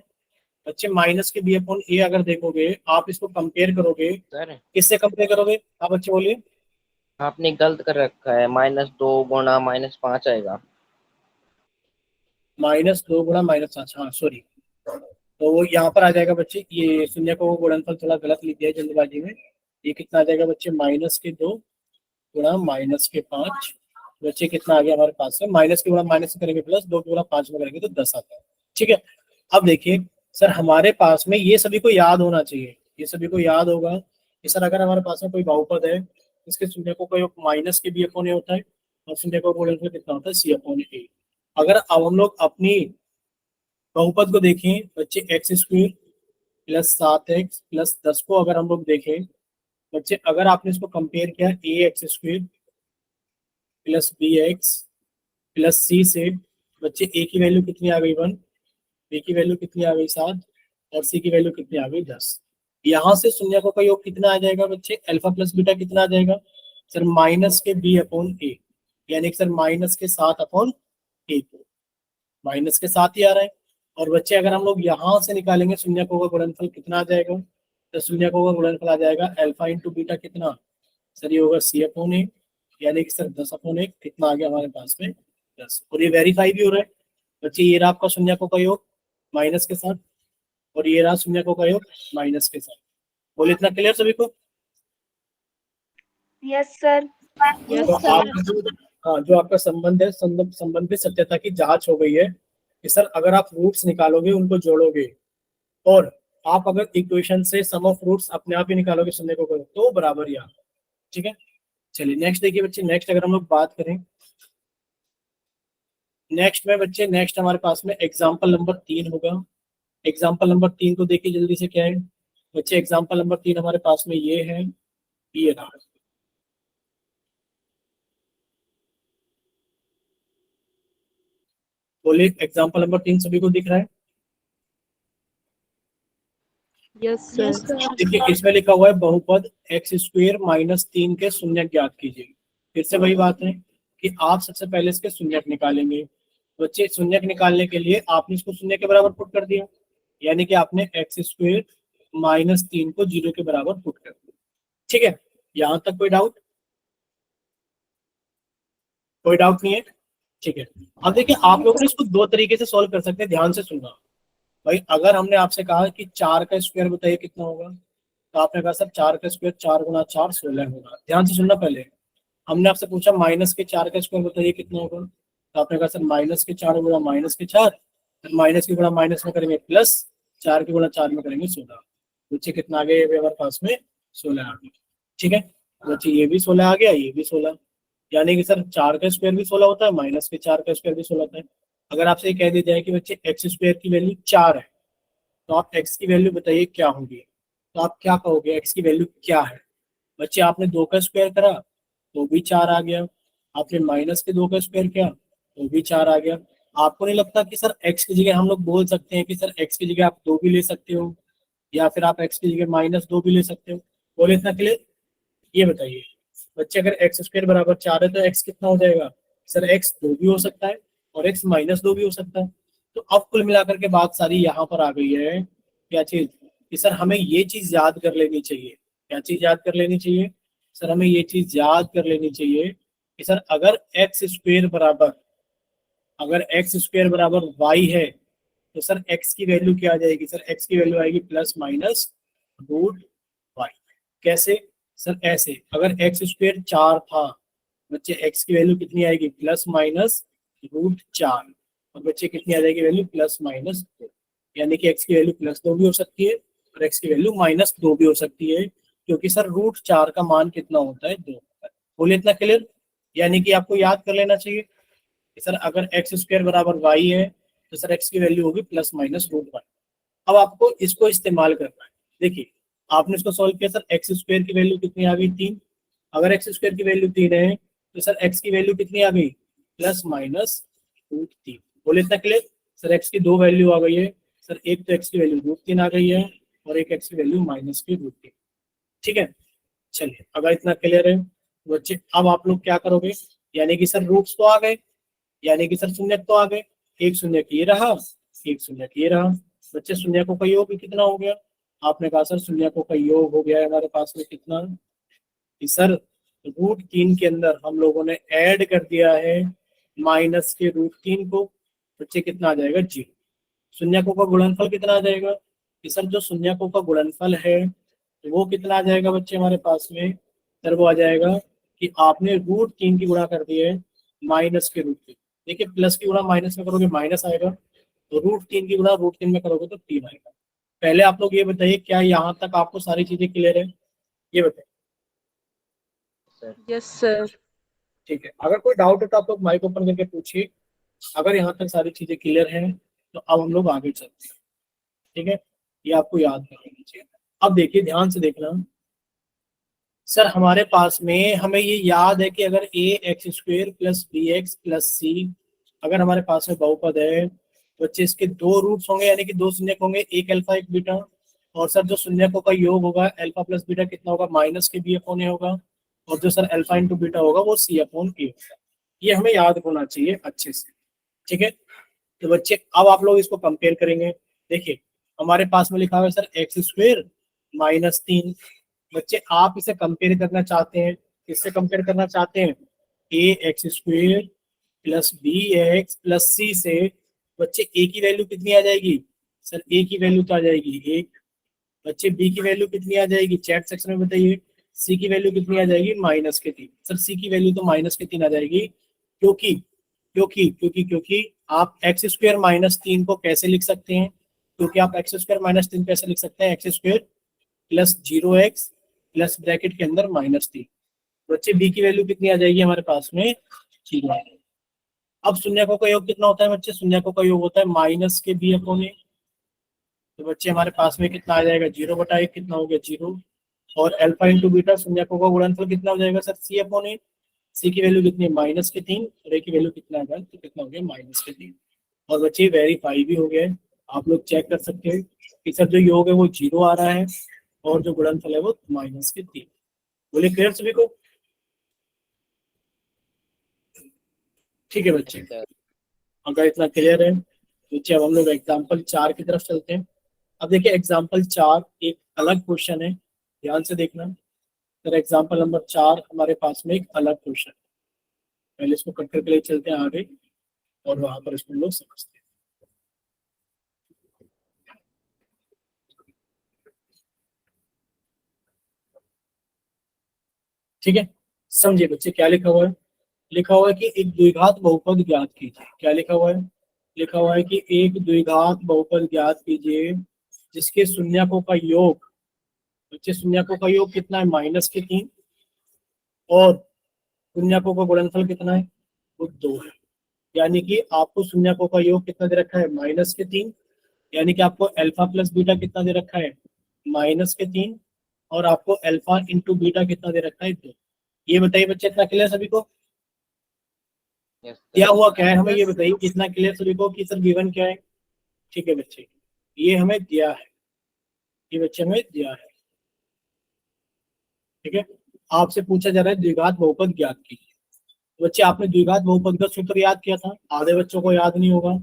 बच्चे माइनस के b/a अगर देखोगे, आप इसको कंपेयर करोगे, सर किससे कंपेयर करोगे आप बच्चे बोलिए? आपने गलत कर रखा है, -2 गुणा -5 आएगा। -2 गुणा -5, हाँ सॉरी, तो वो यहाँ पर आ जाएगा बच्चे, ये शून्यकों का गुणनफल थोड़ा गलत लिख दिया जल्दबाजी में। ये कितना आ जाएगा बच्चे, -2 गुणा -5। बच्चे कितना आ गया हमारे पास में, माइनस की गुणा माइनस से करेंगे प्लस, 2 की गुणा 5 में करेंगे तो 10 आता है। ठीक है, अब देखिए सर हमारे पास में ये सभी को याद होना चाहिए, ये सभी को याद होगा कि सर अगर हमारे पास में कोई बहुपद है, इसके शून्यकों का योग माइनस के b/a होता है और शून्यकों का गुणनफल कितना होता है, c/a। अगर अब हम लोग अपनी बहुपद को देखें बच्चे, x² प्लस 7x प्लस 10 को अगर हम लोग देखें बच्चे, अगर आपने इसको कंपेयर किया ax² plus bx plus c से, बच्चे a की वैल्यू कितनी आ गई 1, b की वैल्यू कितनी आ गई 7 और c की वैल्यू कितनी आ गई 10। यहाँ से शून्यकों का योग कितना आ जाएगा बच्चे, अल्फा प्लस बीटा कितना आ जाएगा सर, माइनस के b/a, यानी कि सर -7/a, माइनस के साथ ही आ रहा है। और बच्चे अगर हम लोग यहाँ से निकालेंगे शून्यकों का गुणनफल कितना आ जाएगा, तो शून्यकों का गुणनफल आ जाएगा अल्फा इंटू बीटा कितना सर, ये होगा c/a, यानी कि सर 10/1 कितना आ गया हमारे पास में 10। और ये वेरीफाई भी हो रहा है बच्चे ये रहा आपका शून्यकों का योग माइनस के साथ, और ये रहा शून्यकों का योग माइनस के साथ। बोले इतना क्लियर सभी को? Yes sir. Yes, तो sir. आपका जो आपका संबंध है, संबंध की सत्यता की जांच हो गई है कि सर अगर आप रूट्स निकालोगे, उनको जोड़ोगे, और आप अगर इक्वेशन से सम ऑफ रूट्स अपने आप ही निकालोगे शून्य को करो, तो बराबर ही आता है। ठीक है, चलिए नेक्स्ट देखिए बच्चे। नेक्स्ट अगर हम लोग बात करें, नेक्स्ट में बच्चे, नेक्स्ट हमारे पास में एग्जाम्पल नंबर 3 होगा। एग्जाम्पल नंबर 3 को देखिए जल्दी से क्या है बच्चे। एग्जाम्पल नंबर 3 हमारे पास में ये है, ये रहा। बोलिए एग्जाम्पल नंबर 3 सभी को दिख रहा है? Yes, sir. Yes sir. देखिए इसमें लिखा हुआ है बहुपद एक्स स्क्वेयर माइनस 3 के शून्यक ज्ञात कीजिए। फिर से वही बात है कि आप सबसे पहले इसके शून्यक निकालेंगे। बच्चे शून्यक निकालने के लिए आपने इसको शून्य के बराबर पुट कर दिया, यानी कि आपने एक्स स्क्वेयर माइनस 3 को 0 के बराबर पुट कर दिया। ठीक है, यहां तक कोई डाउट? कोई डाउट नहीं है? ठीक है, अब देखिए आप लोग इसको दो तरीके से सॉल्व कर सकते हैं, ध्यान से सुनना भाई। अगर हमने आपसे कहा कि 4 का स्क्वायर बताइए कितना होगा, तो आपने कहा सर 4 का स्क्वायर 4 गुना 4 16 होगा। ध्यान से सुनना पहले। हमने आपसे पूछा माइनस के 4 का स्क्वायर बताइए कितना होगा, तो आपने कहा सर माइनस के 4 गुना माइनस के 4, फिर माइनस की गुणा माइनस में करेंगे प्लस, 4 की गुणा 4 में करेंगे 16। बच्चे कितना आ गया, ये भी हमारे पास में 16 आ गया। ठीक है बच्चे, ये भी 16 आ गया, ये भी 16, यानी कि सर 4 का स्क्वायर भी 16 होता है, माइनस के 4 का स्क्वायर भी 16 होता है। अगर आपसे ये कह दिया जाए कि बच्चे एक्स स्क्वायर की वैल्यू 4 है, तो आप एक्स की वैल्यू बताइए क्या होगी, तो आप क्या कहोगे एक्स की वैल्यू क्या है? बच्चे आपने 2 का स्क्वायर करा तो भी 4 आ गया, आपने माइनस के 2 का स्क्वायर किया तो भी 4 आ गया। आपको नहीं लगता कि सर एक्स की जगह हम लोग बोल सकते हैं कि सर एक्स की जगह आप 2 भी ले सकते हो, या फिर आप एक्स की जगह -2 भी ले सकते हो? बोले इतना क्लियर? ये बताइए बच्चे, अगर एक्स स्क्वायर बराबर 4 है तो एक्स कितना हो जाएगा? सर एक्स 2 भी हो सकता है और एक्स -2 भी हो सकता है। तो अब कुल मिलाकर के बात सारी यहाँ पर आ गई है, क्या चीज, कि सर हमें ये चीज याद कर लेनी चाहिए। क्या चीज याद कर लेनी चाहिए? सर हमें ये चीज याद कर लेनी चाहिए कि सर अगर एक्स स्क्वायर बराबर, अगर एक्स स्क्वायर बराबर वाई है, तो सर एक्स की वैल्यू क्या आ जाएगी? सर एक्स की वैल्यू आएगी प्लस माइनस रूट वाई। कैसे? सर ऐसे, अगर एक्स स्क्वायर 4 था बच्चे, एक्स की वैल्यू कितनी आएगी? प्लस माइनस रूट 4, और बच्चे कितनी आ जाएगी वैल्यू? Plus minus 2। यानी कि एक्स की वैल्यू +2 भी हो सकती है और एक्स की वैल्यू -2 भी हो सकती है, क्योंकि सर रूट 4 का मान कितना होता है? 2। बोले इतना क्लियर? यानी कि आपको याद कर लेना चाहिए कि सर अगर एक्स स्क्वायर बराबर वाई है, तो सर एक्स की वैल्यू होगी प्लस माइनस रूट वाई। अब आपको इसको इस्तेमाल करना है। देखिए आपने इसको सॉल्व किया, सर एक्स स्क्वायर की वैल्यू कितनी आ गई? 3। अगर एक्स स्क्वायर की वैल्यू 3 है, तो सर एक्स की वैल्यू कितनी आ गई? Plus minus root 3। बोले इतना क्लियर? सर एक्स की 2 वैल्यू आ गई है, सर एक तो एक्स की वैल्यू √3 आ गई है, और एक एक्स की वैल्यू -√3। ठीक है, चलिए अगर इतना क्लियर है तो बच्चे अब आप लोग क्या करोगे? यानी कि सर रूट्स तो आ गए, यानी कि सर शून्य तो आ गए। एक शून्य ये रहा, एक शून्य ये रहा। बच्चे शून्यकों का योग कितना हो गया? आपने कहा सर शून्यकों का योग हो गया है हमारे पास में कितना, कि सर √3 के अंदर हम लोगों ने ऐड कर दिया है माइनस के √3 को। बच्चे कितना आ जाएगा? 0। शून्यकों का गुणनफल कितना आ जाएगा? कि सर जो शून्यकों का गुणनफल है तो वो कितना आ जाएगा बच्चे हमारे पास में? सर वो आ जाएगा कि आपने √3 की गुणा कर दी है माइनस के √3। देखिए प्लस की गुणा माइनस में करोगे माइनस आएगा, तो √3 की गुणा √3 में करोगे तो 3 आएगा। पहले आप लोग ये बताइए, क्या यहाँ तक आपको सारी चीजें क्लियर है? ये बताइए। Yes, sir. ठीक है, अगर कोई डाउट है तो आप लोग माइक ओपन करके पूछिए। अगर यहाँ तक सारी चीजें क्लियर हैं तो अब हम लोग आगे चलते हैं। ठीक है, ये आपको याद कर लेनी चाहिए। अब देखिए ध्यान से देखना, सर हमारे पास में हमें ये याद है कि अगर ax² + bx + c अगर हमारे पास में बहुपद है, बच्चे इसके 2 रूट्स होंगे, यानी कि 2 शून्यक होंगे, एक अल्फा एक बीटा। और सर जो शून्यकों का योग होगा अल्फा प्लस बीटा कितना होगा? माइनस के b/a होगा, और जो सर अल्फा इंटू बीटा होगा वो c/a होगा। ये हमें याद होना चाहिए अच्छे से। ठीक है, तो बच्चे अब आप लोग इसको कंपेयर करेंगे। देखिए हमारे पास में लिखा हुआ है सर x² -3। बच्चे आप इसे कंपेयर करना चाहते हैं, किससे कंपेयर करना चाहते हैं? ax² + bx + c से, बच्चे ए की वैल्यू कितनी आ जाएगी सर? ए की वैल्यू तो आ जाएगी 1। बच्चे बी की वैल्यू कितनी आ जाएगी? चैट सेक्शन में बताइए। सी की वैल्यू कितनी आ जाएगी? -3। सर सी की वैल्यू तो -3 आ जाएगी, क्योंकि क्योंकि क्योंकि क्योंकि आप x² -3 को कैसे लिख सकते हैं? क्योंकि आप x² -3 कैसे लिख सकते हैं? x² plus 0x plus bracket के अंदर -3। बच्चे बी की वैल्यू कितनी आ जाएगी हमारे पास में? 0। अब शून्यकों का योग कितना होता है बच्चे? शून्यकों का योग होता है माइनस के बी अपॉन ए। तो बच्चे हमारे पास में कितना आ जाएगा? 0/1 कितना हो गया? 0। और अल्फा इंटू बीटा शून्यकों का गुणनफल कितना हो जाएगा सर? सी अपॉन ए। सी की वैल्यू कितनी है? -3 और ए की वैल्यू कितना है? तो कितना हो गया? -3। और बच्चे वेरीफाई भी हो गया है। आप लोग चेक कर सकते हैं कि सर जो योग है वो 0 आ रहा है और जो गुणनफल है वो -3। बोले क्लियर सभी को? ठीक है बच्चे, Yes, sir. अगर इतना क्लियर है तो बच्चे अब हम लोग एग्जाम्पल 4 की तरफ चलते हैं। अब देखिए एग्जाम्पल 4 एक अलग क्वेश्चन है, ध्यान से देखना। सर एग्जाम्पल नंबर 4 हमारे पास में एक अलग क्वेश्चन है। पहले इसको कट करके ले चलते हैं आगे और वहां पर इसको हम लोग समझते हैं। ठीक है, समझिए बच्चे क्या लिखा हुआ है। लिखा हुआ है कि एक द्विघात बहुपद ज्ञात कीजिए। क्या लिखा हुआ है? लिखा हुआ है कि एक द्विघात बहुपद ज्ञात कीजिए जिसके शून्यकों का योग, बच्चे शून्यकों का योग कितना है? -3 और शून्यकों का गुणनफल कितना है? वो 2 है। यानी कि आपको शून्यकों का योग कितना दे रखा है? -3। यानी कि आपको अल्फा प्लस बीटा कितना दे रखा है? -3। और आपको अल्फा इंटू बीटा कितना दे रखा है? 2। ये बताइए बच्चे, इतना क्लियर सभी को? Yes, sir. क्या हुआ क्या है हमें ये बताइए, कितना क्लियर सभी को कि सर गिवन क्या है? ठीक है बच्चे, ये हमें दिया है, ये बच्चे हमें दिया है। ठीक है, आपसे पूछा जा रहा है द्विघात बहुपद ज्ञात कीजिए। बच्चे आपने द्विघात बहुपद का सूत्र याद किया था, आधे बच्चों को याद नहीं होगा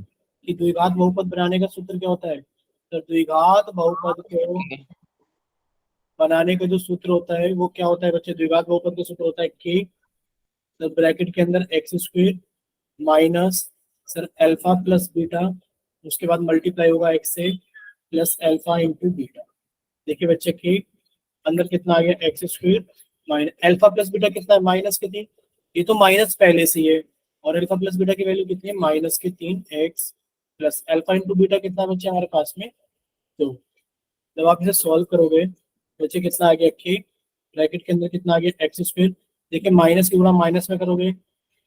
कि द्विघात बहुपद बनाने का सूत्र क्या होता है। तो द्विघात बहुपद को बनाने का जो सूत्र होता है वो क्या होता है बच्चे? द्विघात बहुपद का सूत्र होता है के, तो ब्रैकेट के अंदर x² minus sir alpha plus beta, उसके बाद मल्टीप्लाई होगा x से प्लस अल्फा इंटू बीटा। देखिए बच्चे के अंदर कितना आ गया? x² minus alpha plus beta कितना है? -3। ये तो माइनस पहले से ही है, और अल्फा प्लस बीटा की वैल्यू कितनी है? -3 x plus alpha into beta कितना बच्चे हमारे पास में? 2। जब आप इसे सॉल्व करोगे बच्चे कितना आ गया? के ब्रैकेट के अंदर कितना आ गया? x²। देखिए माइनस की गुणा माइनस में करोगे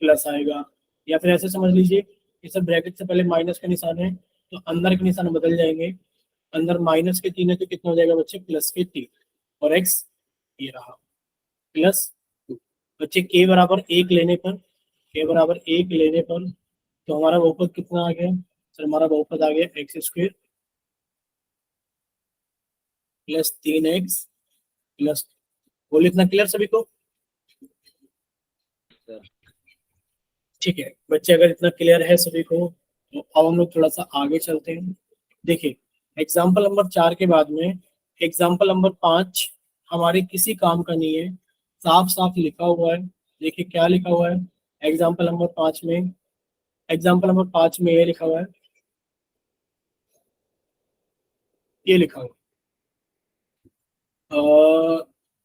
प्लस आएगा, या फिर ऐसे समझ लीजिए कि सब ब्रैकेट से पहले माइनस का निशान है तो अंदर के निशान बदल जाएंगे। अंदर -3 है तो कितना हो जाएगा बच्चे? +3 और x ये रहा +2। बच्चे के बराबर 1 लेने पर, के बराबर 1 लेने पर तो हमारा बहुपद कितना आ गया सर? हमारा बहुपद आ गया x² प्लस 3x प्लस। बोलिए इतना क्लियर सभी को? Sir. ठीक है बच्चे, अगर इतना क्लियर है सभी को तो अब हम लोग थोड़ा सा आगे चलते हैं। देखिए एग्जाम्पल नंबर 4 के बाद में एग्जाम्पल नंबर 5 हमारे किसी काम का नहीं है, साफ साफ लिखा हुआ है। देखिए क्या लिखा हुआ है एग्जाम्पल नंबर 5 में? एग्जाम्पल नंबर 5 में ये लिखा हुआ है, ये लिखा हुआ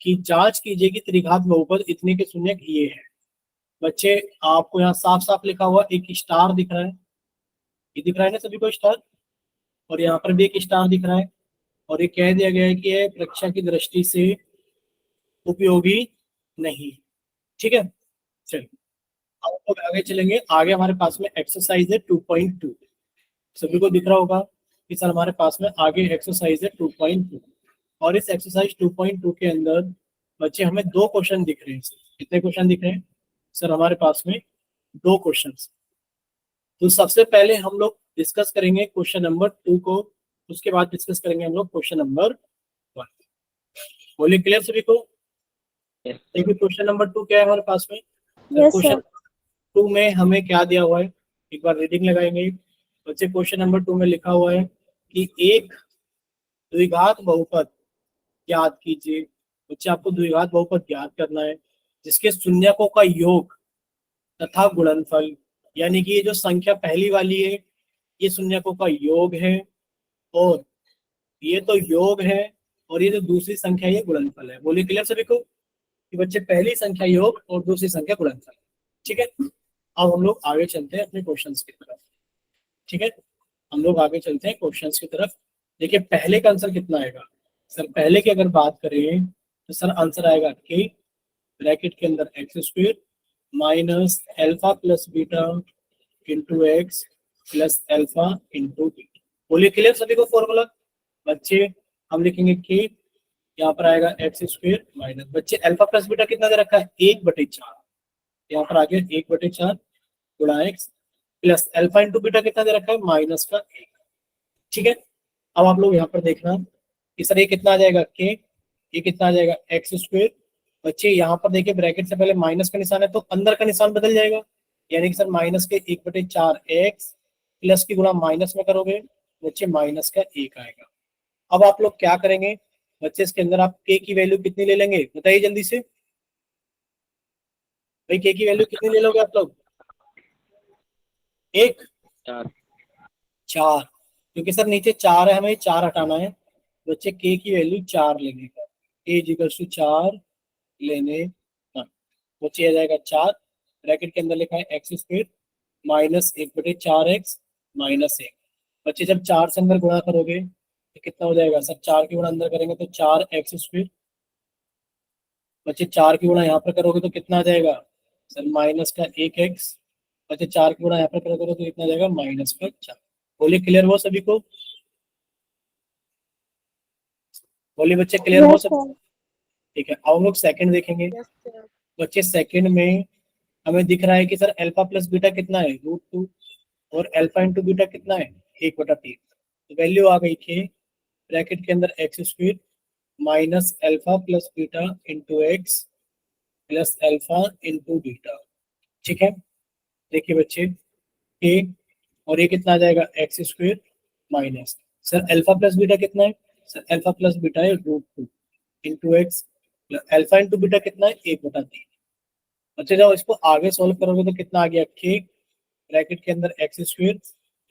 कि जांच कीजिए कि त्रिघात बहुपद इतने के शून्यक ये है। बच्चे आपको यहाँ साफ साफ लिखा हुआ एक स्टार दिख रहा है, ये दिख रहा है ना सभी को स्टार, और यहाँ पर भी एक स्टार दिख रहा है, और ये कह दिया गया है कि यह परीक्षा की दृष्टि से उपयोगी नहीं। ठीक है, चलिए अब लोग आगे चलेंगे। आगे हमारे पास में एक्सरसाइज है 2.2। सभी को दिख रहा होगा कि सर हमारे पास में आगे एक्सरसाइज है 2.2, और इस एक्सरसाइज 2.2 के अंदर बच्चे हमें 2 क्वेश्चन दिख रहे हैं। कितने क्वेश्चन दिख रहे हैं सर? हमारे पास में 2 क्वेश्चन। तो सबसे पहले हम लोग डिस्कस करेंगे क्वेश्चन नंबर 2 को, उसके बाद डिस्कस करेंगे हम लोग क्वेश्चन नंबर 1। बोलिए क्लियर सभी को? Yes, sir. देखिए क्वेश्चन नंबर 2 क्या है हमारे पास में? Yes, question sir. 2 में हमें क्या दिया हुआ है, एक बार रीडिंग लगाएंगे बच्चे। क्वेश्चन नंबर 2 में लिखा हुआ है कि एक द्विघात बहुपद ज्ञात कीजिए। बच्चे आपको द्विघात बहुपद ज्ञात करना है जिसके शून्यकों का योग तथा गुणनफल, यानी कि ये जो संख्या पहली वाली है ये शून्यकों का योग है, और ये तो योग है, और ये जो दूसरी संख्या है ये गुणनफल है। बोलिए क्लियर सभी को कि बच्चे पहली संख्या योग और दूसरी संख्या गुणनफल। ठीक है, अब हम लोग आगे चलते हैं अपने क्वेश्चंस की तरफ। ठीक है, हम लोग आगे चलते हैं क्वेश्चंस की तरफ। देखिए पहले का आंसर कितना आएगा सर, पहले की अगर बात करें तो सर आंसर आएगा के ब्रैकेट के अंदर x square minus alpha plus beta into x plus alpha into beta. बोलिए क्लियर सभी को फॉर्मूला बच्चे। हम लिखेंगे के, यहाँ पर आएगा एक्स स्क्वायर माइनस बच्चे एल्फा प्लस बीटा कितना दे रखा है 1/4, यहाँ पर आ गया 1/4 गुणा x plus alpha into beta कितना दे रखा है -1। ठीक है, अब आप लोग यहाँ पर देखना कि सर ये कितना आ जाएगा के, ये कितना आ जाएगा एक्स स्क्वायर। बच्चे यहाँ पर देखिए ब्रैकेट से पहले माइनस का निशान है तो अंदर का निशान बदल जाएगा, यानी कि सर माइनस के 1/4 एक्स प्लस की गुणा माइनस में करोगे बच्चे माइनस का 1 आएगा। अब आप लोग क्या करेंगे बच्चे, इसके अंदर आप के की वैल्यू कितनी ले लेंगे बताइए जल्दी से भाई, के की वैल्यू कितनी ले लोगे आप लोग? 1 4, क्योंकि सर नीचे 4 है हमें 4 हटाना है बच्चे, के की वैल्यू 4 लेने का, ए इक्वल्स टू 4 लेने का बच्चे आ जाएगा 4 ब्रैकेट के अंदर लिखा है x square minus 1/4 x minus 1। बच्चे जब 4 से अंदर गुणा करोगे तो कितना हो जाएगा सर, 4 की गुणा अंदर करेंगे तो 4 एक्स स्क्वायर। बच्चे 4 की गुणा यहाँ पर करोगे तो कितना आ जाएगा सर माइनस का 1 एक्स। बच्चे 4 की गुणा यहाँ पर करोगे तो कितना आ जाएगा -4। बोलिए क्लियर हो सभी को? बोलिए बच्चे क्लियर हो सब? ठीक है, अब हम लोग सेकंड देखेंगे। बच्चे सेकंड में हमें दिख रहा है कि सर अल्फा प्लस बीटा कितना है √2 और अल्फा इंटू बीटा कितना है 1/3। तो वैल्यू आ गई के ब्रैकेट के अंदर x square minus alpha plus beta into x plus alpha into beta. ठीक है, देखिए बच्चे के, और ये कितना आ जाएगा x square minus sir alpha plus beta कितना है सर, अल्फा प्लस बीटा है √2 into x, alpha into beta कितना है 1/3। अच्छा जब इसको आगे सोल्व करोगे तो कितना आ गया के ब्रैकेट के अंदर x square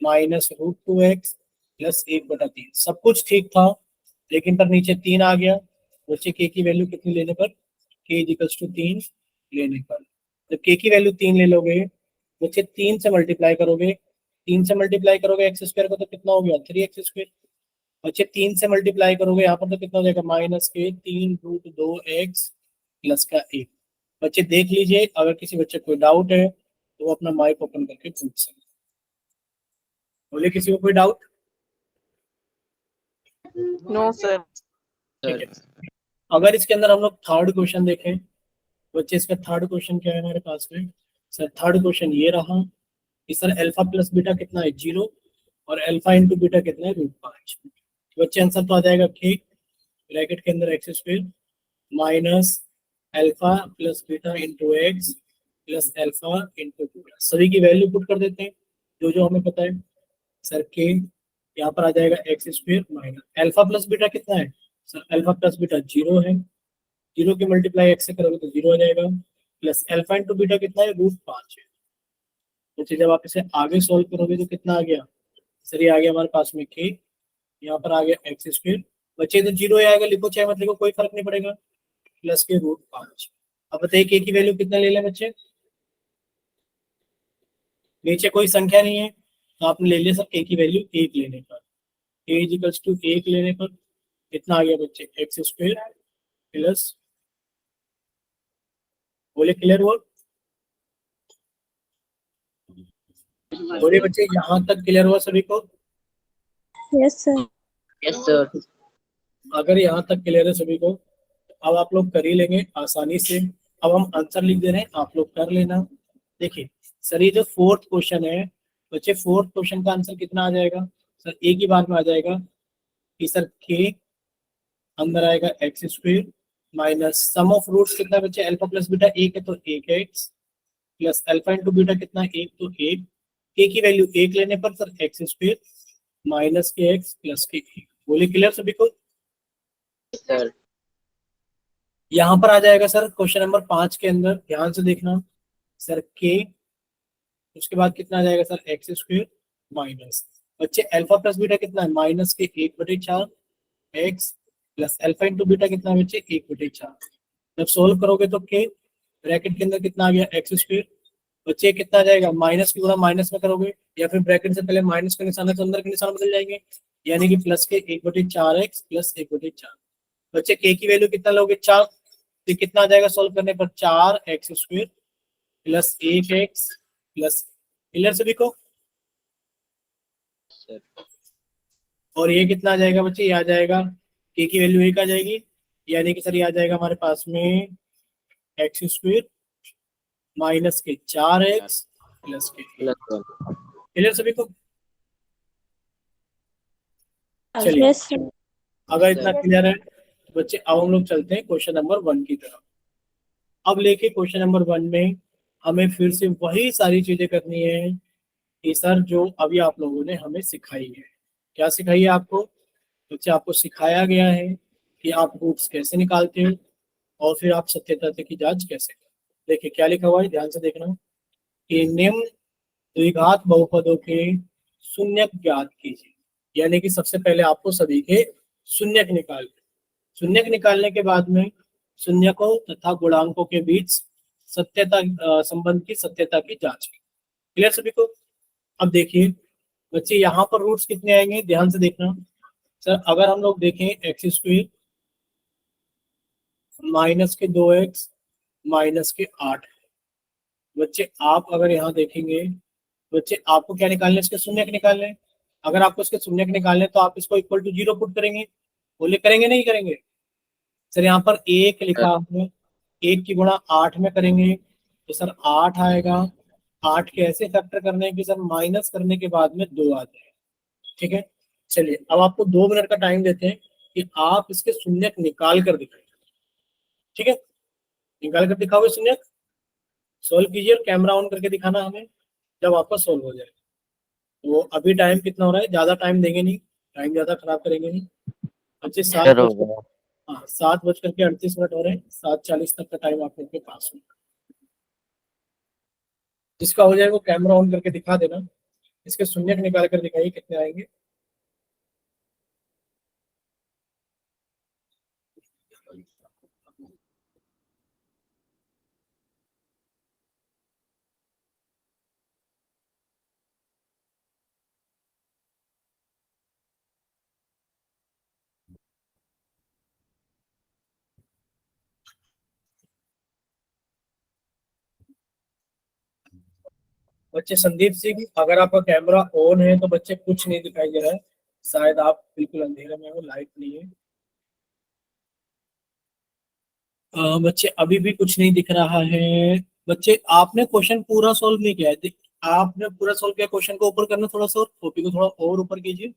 minus √2x plus 1/3। सब कुछ ठीक था लेकिन पर नीचे 3 आ गया बच्चे, के की वैल्यू कितनी लेने पर, के इक्वल्स टू 3 लेने पर। जब के की वैल्यू 3 ले लोगे बच्चे 3 से मल्टीप्लाई करोगे, 3 से मल्टीप्लाई करोगे एक्स स्क्वायर को तो कितना हो गया 3x स्क्वायर। बच्चे 3 से मल्टीप्लाई करोगे यहाँ पर तो कितना हो जाएगा माइनस के 3√2x प्लस का 1। बच्चे देख लीजिए, अगर किसी बच्चे को कोई डाउट है तो वो अपना माइक ओपन करके पूछ सकते। बोले किसी को कोई डाउट? No sir. ठीक है, अगर इसके अंदर हम लोग थर्ड क्वेश्चन देखें बच्चे, इसका थर्ड क्वेश्चन क्या है हमारे पास में सर, थर्ड क्वेश्चन ये रहा कि सर अल्फा प्लस बीटा कितना है 0 और अल्फा इंटू बीटा कितना है √5। बच्चे आंसर तो आ जाएगा के ब्रैकेट के अंदर x square minus alpha plus beta into x plus alpha into beta. सभी की वैल्यू पुट कर देते हैं जो जो हमें पता है सर, के यहाँ पर आ जाएगा x square minus alpha plus beta कितना है सर, अल्फा प्लस बीटा 0 है, 0 की मल्टीप्लाई एक्स से करोगे तो 0 आ जाएगा, प्लस अल्फा इंटू बीटा कितना है √5 है। तो जब आप इसे आगे सोल्व करोगे तो कितना आ गया सर, ये आ गया हमारे पास में के, यहाँ पर आ गया एक्स स्क्वायर। बच्चे तो 0 आएगा, लिखो चाहे मत लिखो कोई फर्क नहीं पड़ेगा, प्लस के √5। अब बताइए के की वैल्यू कितना ले लें बच्चे, नीचे कोई संख्या नहीं है तो आपने ले लिया सर के की वैल्यू 1 लेने पर, के इक्वल्स टू 1 लेने पर कितना आ गया बच्चे एक्स स्क्वायर प्लस, बोले क्लियर हुआ? बोले बच्चे यहाँ तक क्लियर हुआ सभी को? Yes sir. Yes sir. अगर यहाँ तक क्लियर है सभी को अब आप लोग कर ही लेंगे आसानी से। अब हम आंसर लिख दे रहे हैं, आप लोग कर लेना। देखिए सर ये जो फोर्थ क्वेश्चन है बच्चे, फोर्थ क्वेश्चन का आंसर कितना आ जाएगा सर, एक ही बार में आ जाएगा कि सर के अंदर आएगा x square minus sum of roots कितना बच्चे, अल्फा प्लस बीटा 1 है तो 1x plus alpha into beta कितना 1 तो 1, के की वैल्यू 1 लेने पर सर एक्स स्क्वायर माइनस के एक्स प्लस के 1। बोलिए क्लियर सभी को? सर यहाँ पर आ जाएगा सर क्वेश्चन नंबर 5 के अंदर, ध्यान से देखना सर के, उसके बाद कितना आ जाएगा सर एक्स स्क्वायर माइनस बच्चे अल्फा प्लस बीटा कितना है, माइनस के 1/4 x plus alpha into beta कितना है बच्चे, 1/4। जब सोल्व करोगे तो के ब्रैकेट के अंदर कितना आ गया, एक्स स्क्वायर। बच्चे कितना आ जाएगा, माइनस की गुणा माइनस में करोगे या फिर ब्रैकेट से पहले माइनस का निशान है तो अंदर के निशान बदल जाएंगे, यानी कि प्लस के 1/4 एक्स प्लस 1/4। बच्चे के की वैल्यू कितना लोगे, 4, तो कितना आ जाएगा सॉल्व करने पर, 4x square plus 1x plus, clear सभी को। सर और ये कितना आ जाएगा बच्चे, ये आ जाएगा के की वैल्यू 1 आ जाएगी, यानी कि सर ये आ जाएगा हमारे पास में एक्स स्क्वायर माइनस के 4x प्लस के, प्लस 1। क्लियर सभी को। चलिए यस सर। अगर इतना क्लियर है तो बच्चे अब हम लोग चलते हैं क्वेश्चन नंबर 1 की तरफ। अब लेके क्वेश्चन नंबर 1 में हमें फिर से वही सारी चीजें करनी है कि सर जो अभी आप लोगों ने हमें सिखाई है। क्या सिखाई है आपको बच्चे, आपको सिखाया गया है कि आप रूट्स कैसे निकालते हो और फिर आप सत्य तथ्य की जांच कैसे करते हो। देखिए क्या लिखा हुआ है, ध्यान से देखना कि निम्न द्विघात बहुपदों के शून्यक ज्ञात कीजिए, यानी कि सबसे पहले आपको सभी के शून्यक निकाल, शून्यक निकालने के बाद में शून्यकों तथा गुणांकों के बीच सत्यता संबंध की सत्यता की जांच की। क्लियर सभी को। अब देखिए बच्चे यहाँ पर रूट्स कितने आएंगे, ध्यान से देखना। सर अगर हम लोग देखें एक्स स्क्वायर माइनस के 2x माइनस के 8, बच्चे आप अगर यहाँ देखेंगे बच्चे आपको क्या निकालने, इसके शून्यक निकालने। अगर आपको इसके शून्यक निकालने तो आप इसको इक्वल टू 0 पुट करेंगे, बोले करेंगे नहीं करेंगे। सर यहाँ पर 1 लिखा है, 1 की गुणा 8 में करेंगे तो सर 8 आएगा। 8 के ऐसे फैक्टर करने हैं कि सर माइनस करने के बाद में 2 आ जाए। ठीक है, चलिए अब आपको 2 मिनट का टाइम देते हैं कि आप इसके शून्यक निकाल कर दिखाइए। ठीक है, निकाल कर दिखाओगे शून्यक, सोल्व कीजिए और कैमरा ऑन करके दिखाना हमें जब आपका सोल्व हो जाए। तो अभी टाइम कितना हो रहा है, ज्यादा टाइम देंगे नहीं, टाइम ज्यादा खराब करेंगे नहीं बच्चे। 7:38 हो रहे हैं, 7:40 तक का टाइम आप लोग के पास है। जिसका हो जाए वो कैमरा ऑन करके दिखा देना, इसके शून्यक निकाल कर दिखाइए कितने आएंगे। बच्चे संदीप सिंह अगर आपका कैमरा ऑन है तो बच्चे कुछ नहीं दिखाई दे रहा है, शायद आप बिल्कुल अंधेरे में हो, लाइट नहीं है। बच्चे अभी भी कुछ नहीं दिख रहा है। बच्चे आपने क्वेश्चन पूरा सोल्व नहीं किया है, आपने पूरा सोल्व किया, क्वेश्चन को ऊपर करना थोड़ा सा, और कॉपी को थोड़ा और ऊपर कीजिए।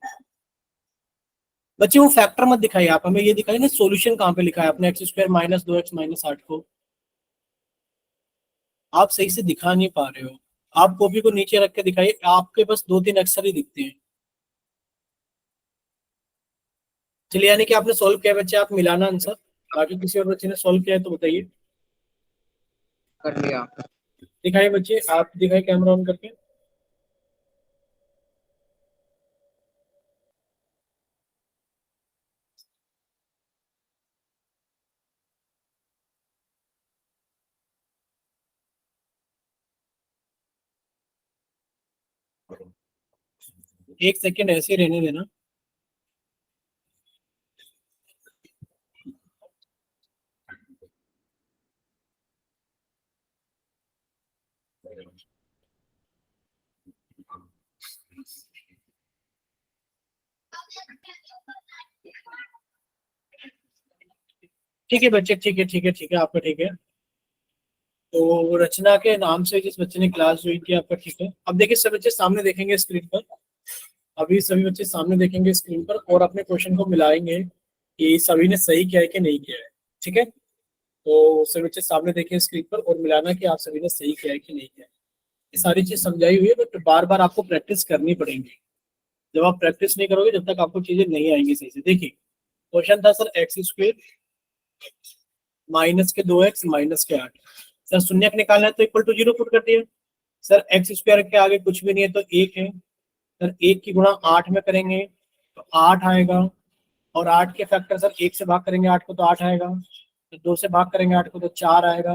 बच्चे वो फैक्टर मत दिखाइए, आप हमें ये दिखाइए ना सॉल्यूशन कहाँ पे लिखा है आपने, x square minus 2x minus 8 को आप सही से दिखा नहीं पा रहे हो। आप कॉपी को नीचे रख के दिखाइए, आपके बस 2-3 अक्षर ही दिखते हैं। चलिए यानी कि आपने सोल्व किया बच्चे, आप मिलाना आंसर, बाकी किसी और बच्चे ने सोल्व किया है तो बताइए। कर लिया। दिखाइए बच्चे, आप दिखाइए कैमरा ऑन करके। एक सेकेंड ऐसे ही रहने देना। ठीक है बच्चे, ठीक है ठीक है ठीक है, आपका ठीक है। तो रचना के नाम से जिस बच्चे ने क्लास ज्वाइन किया आपका ठीक है। अब देखिए सब बच्चे सामने देखेंगे स्क्रीन पर, अभी सभी बच्चे सामने देखेंगे स्क्रीन पर और अपने क्वेश्चन को मिलाएंगे कि सभी ने सही किया है कि नहीं किया है। ठीक है, तो सभी बच्चे सामने देखें स्क्रीन पर और मिलाना कि आप सभी ने सही किया है कि नहीं किया है। ये सारी चीज समझाई हुई है, बट बार बार आपको प्रैक्टिस करनी पड़ेगी। जब आप प्रैक्टिस नहीं करोगे जब तक आपको चीजें नहीं आएंगी सही से। देखिए क्वेश्चन था सर एक्स स्क्वायर माइनस के 2x माइनस के 8, सर शून्यक निकालना है तो इक्वल टू 0 पुट कर दिया। सर एक्स स्क्वायर के आगे कुछ भी नहीं है तो 1 है, सर 1 की गुणा 8 में करेंगे तो 8 आएगा, और 8 के फैक्टर सर 1 से भाग करेंगे 8 को तो 8 आएगा, तो 2 से भाग करेंगे 8 को तो 4 आएगा,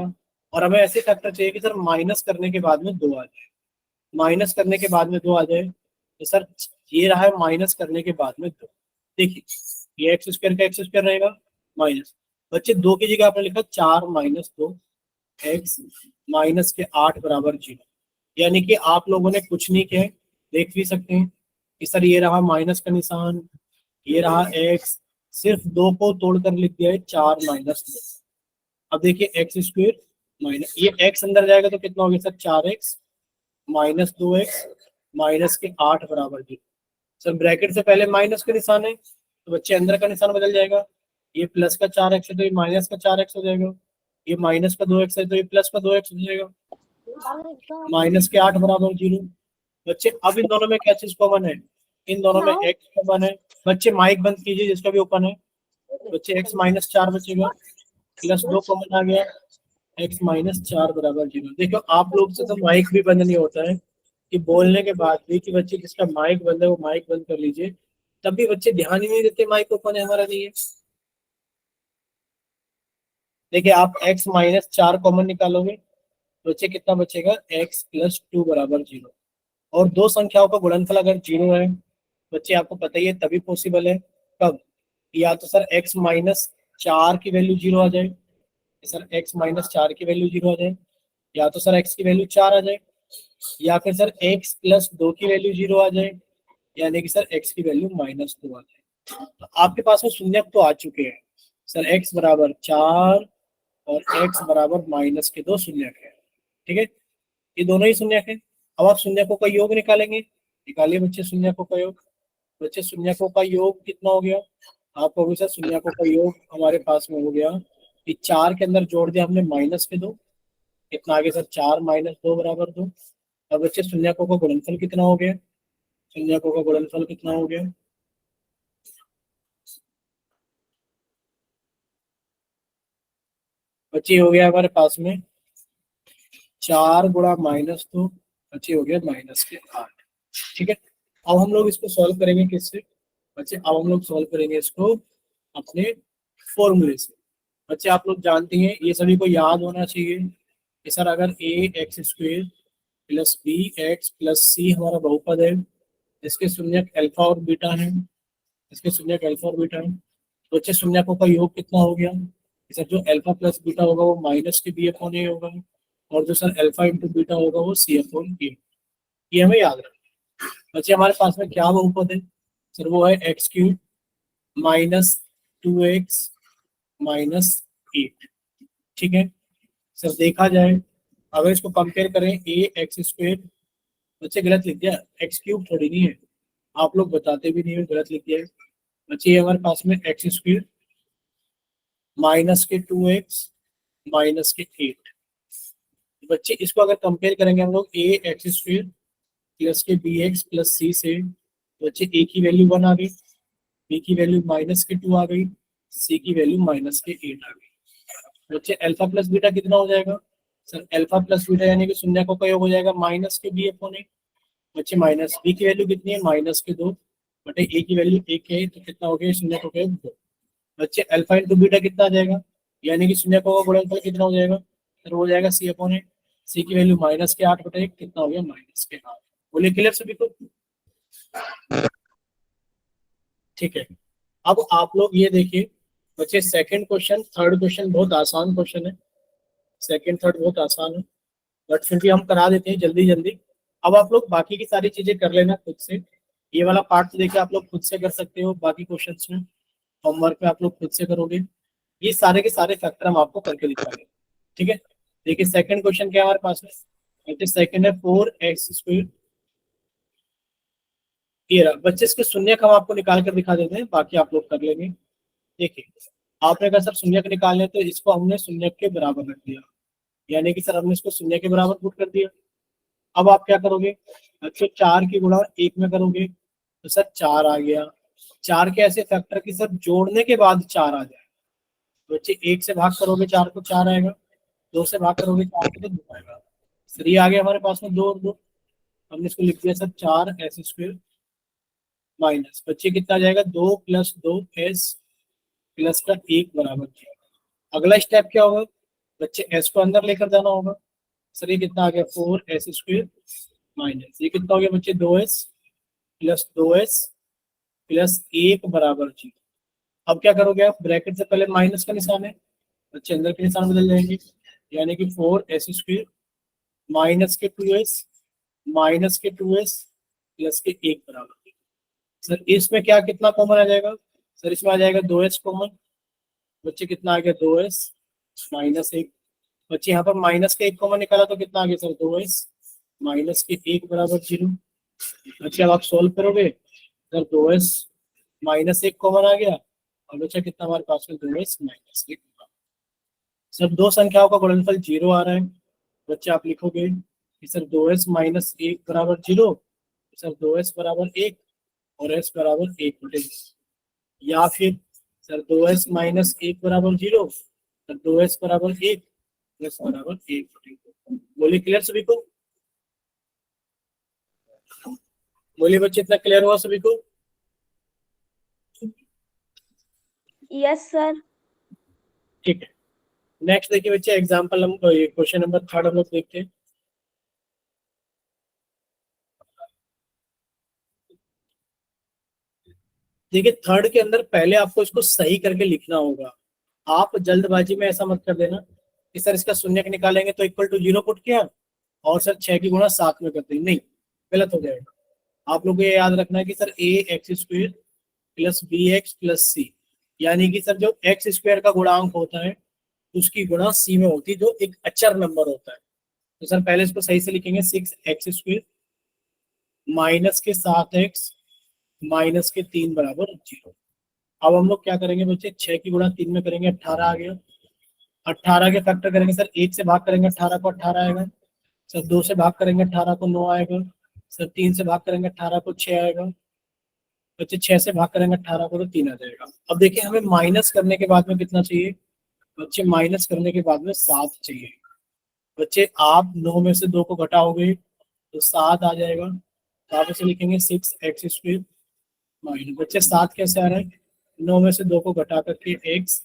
और हमें ऐसे फैक्टर चाहिए कि सर माइनस करने के बाद में 2 आ जाए, माइनस करने के बाद में 2 आ जाए। तो सर ये रहा है माइनस करने के बाद में 2। देखिए ये एक्स स्क्वायर का एक्स स्क्वायर रहेगा माइनस, बच्चे 2 की जगह आपने लिखा 4 माइनस 2 एक्स माइनस के 8 बराबर 0। यानी कि आप लोगों ने कुछ नहीं किया है, देख भी सकते हैं कि सर ये रहा माइनस का निशान, ये रहा एक्स, सिर्फ 2 को तोड़कर लिख दिया है 4 माइनस 2। अब देखिए एक्स स्क्वायर माइनस, ये एक्स अंदर जाएगा तो कितना हो गया sir 4x minus 2x minus के 8 बराबर 0। सर ब्रैकेट से पहले माइनस का निशान है तो बच्चे अंदर का निशान बदल जाएगा, ये प्लस का 4x है तो ये माइनस का 4x हो जाएगा, ये माइनस का 2x है तो ये प्लस का 2x हो जाएगा, माइनस के 8 बराबर 0। बच्चे अब इन दोनों में क्या चीज कॉमन है, इन दोनों में x कॉमन है। बच्चे माइक बंद कीजिए जिसका भी ओपन है। बच्चे x माइनस 4 बचेगा, प्लस 2 कॉमन आ गया, x माइनस 4 बराबर 0। देखो आप लोग से तो माइक भी बंद नहीं होता है कि बोलने के बाद भी कि बच्चे जिसका माइक बंद है वो माइक बंद कर लीजिए, तब भी बच्चे ध्यान ही नहीं देते माइक ओपन है हमारा नहीं है। देखिए आप x माइनस 4 कॉमन निकालोगे तो बच्चे कितना बचेगा, x प्लस 2 बराबर 0। और दो संख्याओं का गुणनफल अगर 0 है बच्चे आपको पता ही है तभी पॉसिबल है, कब, या तो सर x माइनस 4 की वैल्यू 0 आ जाए, सर x माइनस 4 की वैल्यू 0 आ जाए, या तो सर x की वैल्यू 4 आ जाए, या फिर सर x प्लस 2 की वैल्यू 0 आ जाए, यानी कि सर x की वैल्यू माइनस 2 आ जाए। तो आपके पास में शून्यक तो आ चुके हैं सर, x बराबर 4 और x बराबर माइनस के 2 शून्यक है, ठीक है, ये दोनों ही शून्यक है। अब आप शून्यकों का योग निकालेंगे, निकालिए बच्चे शून्यकों का योग। बच्चे शून्यकों का योग कितना हो गया, आप कहोगे सर शून्यकों का योग हमारे पास में हो गया कि 4 के अंदर जोड़ दिया हमने माइनस के 2, कितना आगे सर 4 माइनस 2 बराबर 2। अब बच्चे शून्यकों का गुणनफल कितना हो गया, शून्यकों का गुणनफल कितना हो गया, बच्चे हो गया हमारे पास में 4 गुणा माइनस 2, बच्चे हो गया माइनस के 8, ठीक है। अब हम लोग इसको सॉल्व करेंगे किससे बच्चे, अब हम लोग सॉल्व करेंगे इसको अपने फॉर्मूले से। बच्चे आप लोग जानते हैं, ये सभी को याद होना चाहिए कि सर अगर A x square plus B x plus C हमारा बहुपद है, इसके शून्यक अल्फा और बीटा है, इसके शून्यक अल्फा और बीटा है, तो बच्चे शून्यकों का योग कितना हो गया, सर जो अल्फा प्लस बीटा होगा वो माइनस के बी अपॉन ए होगा, और जो सर अल्फा इंटू बीटा होगा वो सी अपॉन ए। ये हमें याद रखना। बच्चे हमारे पास में क्या बहुपद है सर, वो है x cube minus 2x minus 8, ठीक है। सर देखा जाए अगर इसको कंपेयर करें ए एक्स स्क्वेयर, बच्चे गलत लिख दिया, एक्स क्यूब थोड़ी नहीं है, आप लोग बताते भी नहीं हो गलत लिख दिया है। बच्चे ये हमारे पास में एक्स स्क्वेयर माइनस के 2x माइनस के 8। बच्चे इसको अगर कंपेयर करेंगे हम लोग ए एक्स स्क्वेयर प्लस के बी एक्स प्लस सी से, बच्चे ए की वैल्यू 1 आ गई, बी की वैल्यू माइनस के 2 आ गई, सी की वैल्यू माइनस के 8 आ गई। बच्चे अल्फा प्लस बीटा कितना हो जाएगा सर, अल्फा प्लस बीटा यानी कि शून्यकों का योग हो जाएगा माइनस के बी अपॉन ए। बच्चे माइनस बी की वैल्यू कितनी है, माइनस के 2 बटे ए की वैल्यू 1 है तो कितना हो गया शून्यकों का योग 2। बच्चे अल्फा इंटू बीटा कितना आ जाएगा, यानी कि शून्यकों का गुणनफल कितना हो जाएगा सर, हो जाएगा सी अपॉन ए। सी की वैल्यू माइनस के 8 बटे 1 कितना हो गया माइनस के 8। बोले क्लियर सभी को, ठीक है। अब आप लोग ये देखिए बच्चे सेकंड क्वेश्चन थर्ड क्वेश्चन बहुत आसान क्वेश्चन है, सेकंड थर्ड बहुत आसान है, बट फिर भी हम करा देते हैं जल्दी जल्दी। अब आप लोग बाकी की सारी चीजें कर लेना खुद से, ये वाला पार्ट तो देखिए आप लोग खुद से कर सकते हो, बाकी क्वेश्चंस में होमवर्क में आप लोग खुद से करोगे, ये सारे के सारे फैक्टर हम आपको करके दिखाएंगे, ठीक है। देखिए सेकंड क्वेश्चन क्या है हमारे पास में, सेकंड है 4x स्क्वायर, ये रहा बच्चे, इसके शून्यक हम आपको निकाल कर दिखा देते हैं, बाकी आप लोग कर लेंगे। देखिए आपने कहा सर शून्यक निकालने, तो इसको हमने शून्यक के बराबर रख दिया, यानी कि सर हमने इसको शून्य के बराबर पुट कर दिया। अब आप क्या करोगे बच्चों, 4 की गुणा 1 में करोगे तो सर 4 आ गया। 4 के ऐसे फैक्टर की सर जोड़ने के बाद 4 आ जाए, तो बच्चे 1 से भाग करोगे 4 को 4 आएगा, 2 से भाग करोगे 4 को तो 2 आएगा। सर ये आ गया हमारे पास में 2 और 2, हमने इसको लिख दिया सर 4 एक्स स्क्वायर माइनस, बच्चे कितना आ जाएगा 2 + 2s प्लस का 1 बराबर 0। अगला स्टेप क्या होगा बच्चे, s को अंदर लेकर जाना होगा। सर ये कितना आ गया 4s² माइनस ये कितना हो गया बच्चे 2s प्लस 2s प्लस 1 बराबर 0। अब क्या करोगे आप, ब्रैकेट से पहले माइनस का निशान है, बच्चे अंदर के निशान बदल जाएंगे, यानी कि 4s² माइनस के 2s माइनस के 2s प्लस के 1 बराबर 0। सर इसमें क्या कितना कॉमन आ जाएगा, सर इसमें आ जाएगा 2s कॉमन, बच्चे कितना आ गया 2s माइनस 1। बच्चे यहाँ पर माइनस के 1 कॉमन निकाला तो कितना आ गया सर 2s माइनस के 1 बराबर 0। बच्चे अब आप सोल्व करोगे, सर 2s माइनस 1 कॉमन आ गया, और बच्चा कितना हमारे पास में 2s माइनस 1। सर दो संख्याओं का गुणनफल 0 आ रहा है, बच्चे आप लिखोगे कि सर 2s माइनस 1 बराबर 0, सर 2s बराबर 1 और s बराबर 1/0, या फिर सर 2s माइनस 1 बराबर 0, सर 2s बराबर 1, s बराबर 1/0। बोलिए क्लियर सभी को, बोलिए बच्चे इतना क्लियर हुआ सभी को? Yes sir. ठीक है, नेक्स्ट देखिए बच्चे एग्जाम्पल हम क्वेश्चन नंबर 3 हम लोग देखते हैं। देखिए थर्ड के अंदर पहले आपको इसको सही करके लिखना होगा, आप जल्दबाजी में ऐसा मत कर देना कि सर इसका शून्य निकालेंगे तो इक्वल टू 0 पुट किया और सर 6 की गुणा 7 में कर दी, नहीं गलत हो जाएगा। आप लोग को ये याद रखना है कि sir ax² plus bx plus c, यानी कि सर जो x² का गुणांक होता है उसकी गुणा c में होती है, जो एक अचर नंबर होता है। तो सर पहले इसको सही से लिखेंगे 6x² माइनस के 7x माइनस के 3 बराबर 0। अब हम लोग क्या करेंगे बच्चे, 6 की गुणा 3 में करेंगे 18 आ गया, 18 के फैक्टर करेंगे सर, 1 से भाग करेंगे 18 को 18 आएगा, सर 2 से भाग करेंगे 18 को 9 आएगा, सर 3 से भाग करेंगे 18 को 6 आएगा, बच्चे 6 से भाग करेंगे 18 को तो 3 आ जाएगा। अब देखिए हमें माइनस करने के बाद में कितना चाहिए बच्चे, माइनस करने के बाद में 7 चाहिए। बच्चे आप 9 में से 2 को घटाओगे तो 7 आ जाएगा, तो आप इसे लिखेंगे 6x² माइनस, बच्चे 7 कैसे आ रहा है, 9 में से 2 को घटा करके x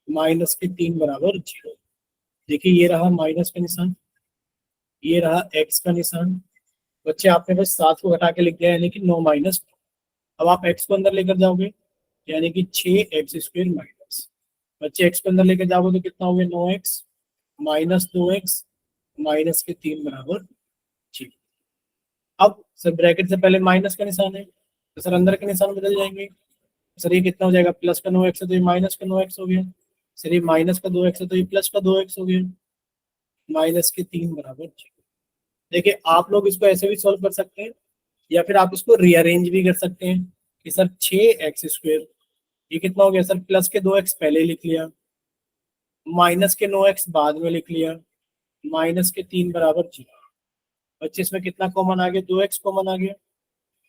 माइनस के 3 बराबर 0। देखिए ये रहा माइनस का निशान, ये रहा x का निशान, बच्चे आपने बस 7 को घटा के लिख दिया यानी कि 9 माइनस। अब आप x को अंदर लेकर जाओगे यानी कि 6x² माइनस, बच्चे x को अंदर लेकर जाओगे तो कितना हो गया 9x माइनस 2x माइनस के 3 बराबर 0। अब सर ब्रैकेट से पहले माइनस का निशान है तो सर अंदर के निशान बदल जाएंगे, सर ये कितना हो जाएगा प्लस का 9x है तो ये माइनस का 9x हो गया, सर ये माइनस का 2x है तो ये प्लस का 2x हो गया, माइनस के 3 बराबर 0। देखिए आप लोग इसको ऐसे भी सॉल्व कर सकते हैं या फिर आप इसको रीअरेंज भी कर सकते हैं कि सर 6x², ये कितना हो गया सर, प्लस के 2x पहले लिख लिया, माइनस के 9x बाद में लिख लिया, माइनस के 3 बराबर 0। बच्चे इसमें कितना कॉमन आ गया, 2x कॉमन आ गया,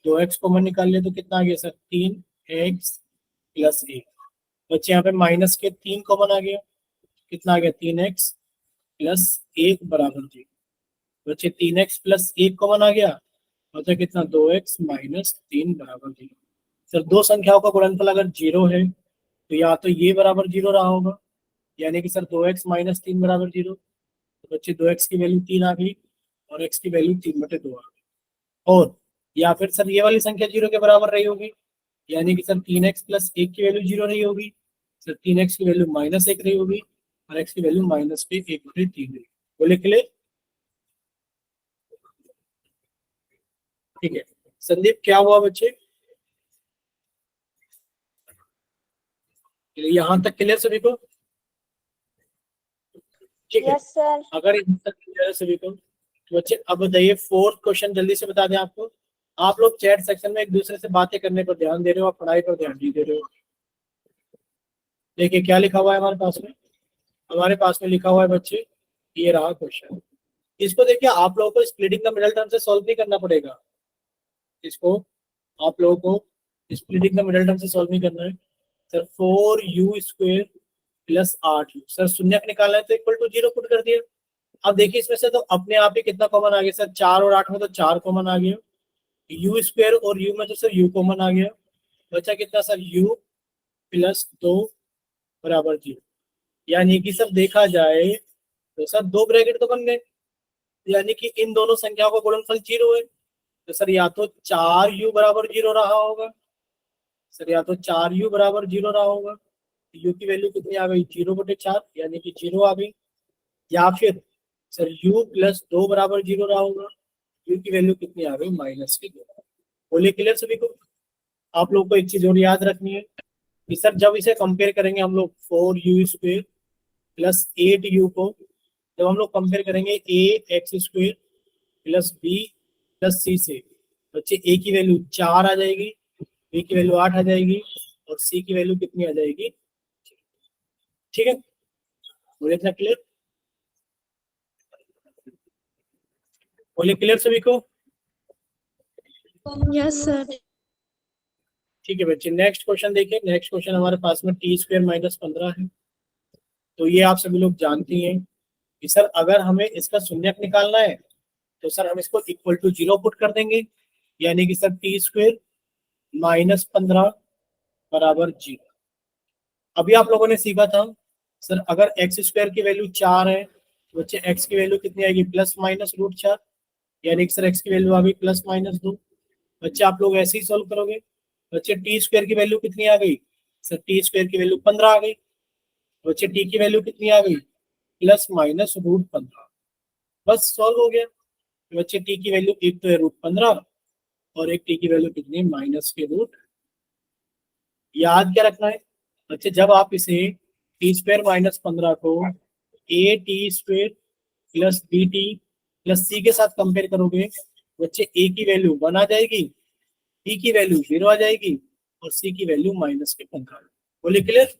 2x कॉमन निकाल लिया तो कितना आ गया सर 3x प्लस 1। बच्चे यहाँ पे माइनस के 3 कॉमन आ गया, कितना आ गया 3x प्लस 1 बराबर 0। बच्चे 3x प्लस 1 कॉमन आ गया, बच्चे कितना 2x माइनस 3 बराबर 0। सर दो संख्याओं का गुणनफल अगर 0 है तो या तो ये बराबर 0 रहा होगा, यानी कि सर 2x माइनस 3 बराबर 0, तो बच्चे 2x की वैल्यू 3 आ गई और x की वैल्यू 3/2 आ गई, और या फिर सर ये वाली संख्या 0 के बराबर रही होगी, यानी कि सर 3x प्लस 1 की वैल्यू 0 रही होगी, सर 3x की वैल्यू माइनस 1 रही होगी और x की वैल्यू माइनस के 1/3 रही। बोले क्लियर? ठीक है संदीप, क्या हुआ बच्चे, यहाँ तक क्लियर सभी को? ठीक है, यस सर। अगर यहाँ तक क्लियर है सभी को तो बच्चे अब बताइए फोर्थ क्वेश्चन जल्दी से बता दें आपको। आप लोग चैट सेक्शन में एक दूसरे से बातें करने पर ध्यान दे रहे हो और पढ़ाई पर ध्यान नहीं दे रहे हो। देखिए क्या लिखा हुआ है हमारे पास में, हमारे पास में लिखा हुआ है बच्चे, ये रहा क्वेश्चन। इसको देखिए आप लोगों को स्प्लिटिंग द मिडिल टर्म से सॉल्व नहीं करना पड़ेगा, इसको आप लोगों को स्प्लिटिंग द मिडिल टर्म से सॉल्व नहीं करना है। Sir 4u² plus 8u, sir शून्य निकालना है तो इक्वल टू 0 पुट कर दिया। अब देखिए इसमें से तो अपने आप ही कितना कॉमन आ गया सर, 4 और 8 में तो 4 कॉमन आ गया, यू स्क्वायर और यू में तो सर यू कॉमन आ गया, बचा कितना सर u प्लस 2 बराबर 0। यानी कि सर देखा जाए तो सर दो ब्रैकेट तो बन गए, यानी कि इन दोनों संख्याओं का गुणनफल 0 है। तो सर या तो 4u बराबर 0 रहा होगा, सर या तो 4u बराबर 0 रहा होगा, u की वैल्यू कितनी आ गई 0/4 यानी कि 0 आ गई, या फिर सर u प्लस 2 बराबर 0 रहा होगा, u की वैल्यू कितनी आ गई -2। बोलिए क्लियर सभी को। आप लोग को एक चीज और याद रखनी है कि सर जब इसे कंपेयर करेंगे हम लोग 4u² प्लस 8u को, जब हम लोग कंपेयर करेंगे ax² plus b plus c से, बच्चे a की वैल्यू 4 आ जाएगी, b की वैल्यू 8 आ जाएगी और c की वैल्यू कितनी आ जाएगी। ठीक है, बोलिए इतना क्लियर, बोलिए क्लियर सभी को। Yes sir. ठीक है बच्चे, नेक्स्ट क्वेश्चन देखिए। नेक्स्ट क्वेश्चन हमारे पास में t² - 15 है। तो ये आप सभी लोग जानती हैं कि सर अगर हमें इसका शून्यक निकालना है तो सर हम इसको इक्वल टू 0 पुट कर देंगे, यानी कि सर t² - 15 बराबर 0। अभी आप लोगों ने सीखा था सर अगर x² की वैल्यू 4 है तो बच्चे x की वैल्यू कितनी आएगी +-√4, यानी कि सर x की वैल्यू आ गई +-2। बच्चे आप लोग ऐसे ही सोल्व करोगे। बच्चे t² की वैल्यू कितनी आ गई सर, t² की वैल्यू 15 आ गई। बच्चे t की वैल्यू कितनी आ गई +-√15, बस सॉल्व हो गया। बच्चे t की वैल्यू एक तो है √15 और एक t की वैल्यू कितनी है -√। याद क्या रखना है बच्चे, जब आप इसे t² - 15 को at² plus bt plus c के साथ कंपेयर करोगे, बच्चे a की वैल्यू 1 आ जाएगी, b की वैल्यू 0 आ जाएगी और c की वैल्यू -15। बोलिए क्लियर।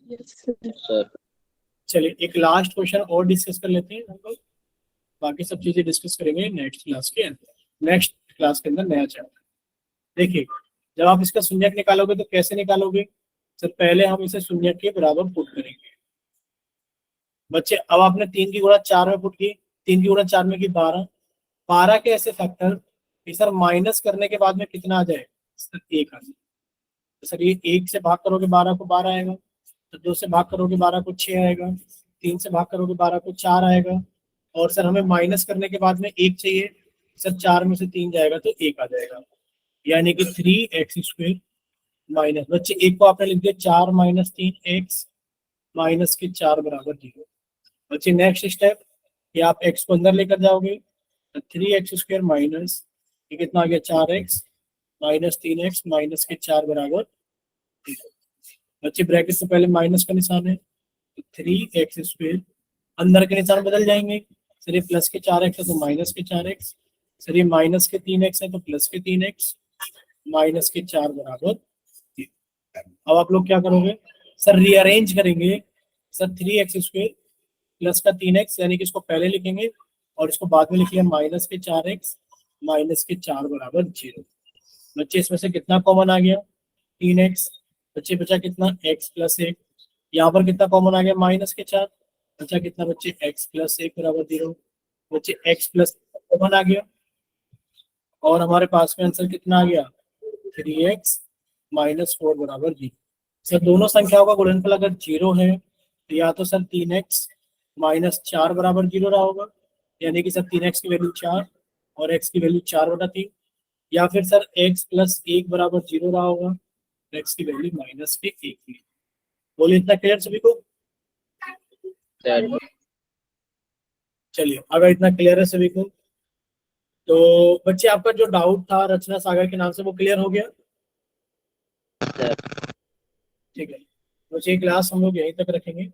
Yes, sir. सर चलिए एक लास्ट क्वेश्चन और डिस्कस कर लेते हैं हम लोग, बाकी सब चीजें डिस्कस करेंगे नेक्स्ट क्लास के अंदर। नेक्स्ट क्लास के अंदर नया चैप्टर देखिए। जब आप इसका शून्यक निकालोगे तो कैसे निकालोगे सर, पहले हम इसे शून्यक के बराबर पुट करेंगे। बच्चे अब आपने 3 की गुणा 4 में पुट की, 3 की गुणा 4 में की 12, 12 के ऐसे फैक्टर कि सर माइनस करने के बाद में कितना आ जाए सर 1 आ जाए। तो सर ये 1 से भाग करोगे 12 को 12 आएगा, तो 2 से भाग करोगे 12 को 6 आएगा, 3 से भाग करोगे 12 को 4 आएगा, और सर हमें माइनस करने के बाद में 1 चाहिए, सर 4 में से 3 जाएगा तो 1 आ जाएगा, यानी कि 3x² माइनस, बच्चे 1 को आपने लिख दिया 4 - 3x माइनस के 4 बराबर 0। बच्चे नेक्स्ट स्टेप कि आप x को अंदर लेकर जाओगे तो 3x² माइनस ये कितना आ गया 4x माइनस 3x माइनस के 4 बराबर 0। बच्चे ब्रैकेट से पहले माइनस का निशान है तो 3x², अंदर के निशान बदल जाएंगे, सर ये प्लस के 4x है तो माइनस के 4x, सर ये माइनस के 3x है तो प्लस के 3x माइनस के 4 बराबर 0। अब आप लोग क्या करोगे सर, रीअरेंज करेंगे। सर 3x² प्लस का 3x यानी कि इसको पहले लिखेंगे और इसको बाद में लिखेंगे माइनस के 4x माइनस के 4 बराबर 0। बच्चे इसमें से कितना कॉमन आ गया 3x, बच्चे बचा कितना x + 1, यहाँ पर कितना कॉमन आ गया -4, बचा कितना बच्चे x + 1 बराबर 0। बच्चे x + कॉमन आ गया और हमारे पास में आंसर कितना आ गया 3x - 4 बराबर 0। सर दोनों संख्याओं का गुणनफल अगर 0 है तो या तो सर 3x - 4 बराबर 0 रहा होगा, यानी कि सर 3x की वैल्यू 4 और x की वैल्यू 4/3, या फिर सर x + 1 बराबर 0 रहा होगा, x की वैल्यू -1 थी। बोलिए इतना क्लियर सभी को। सर चलिए अगर इतना क्लियर है सभी को तो बच्चे आपका जो डाउट था रचना सागर के नाम से वो क्लियर हो गया। सर ठीक है बच्चे क्लास हम लोग यहीं तक रखेंगे।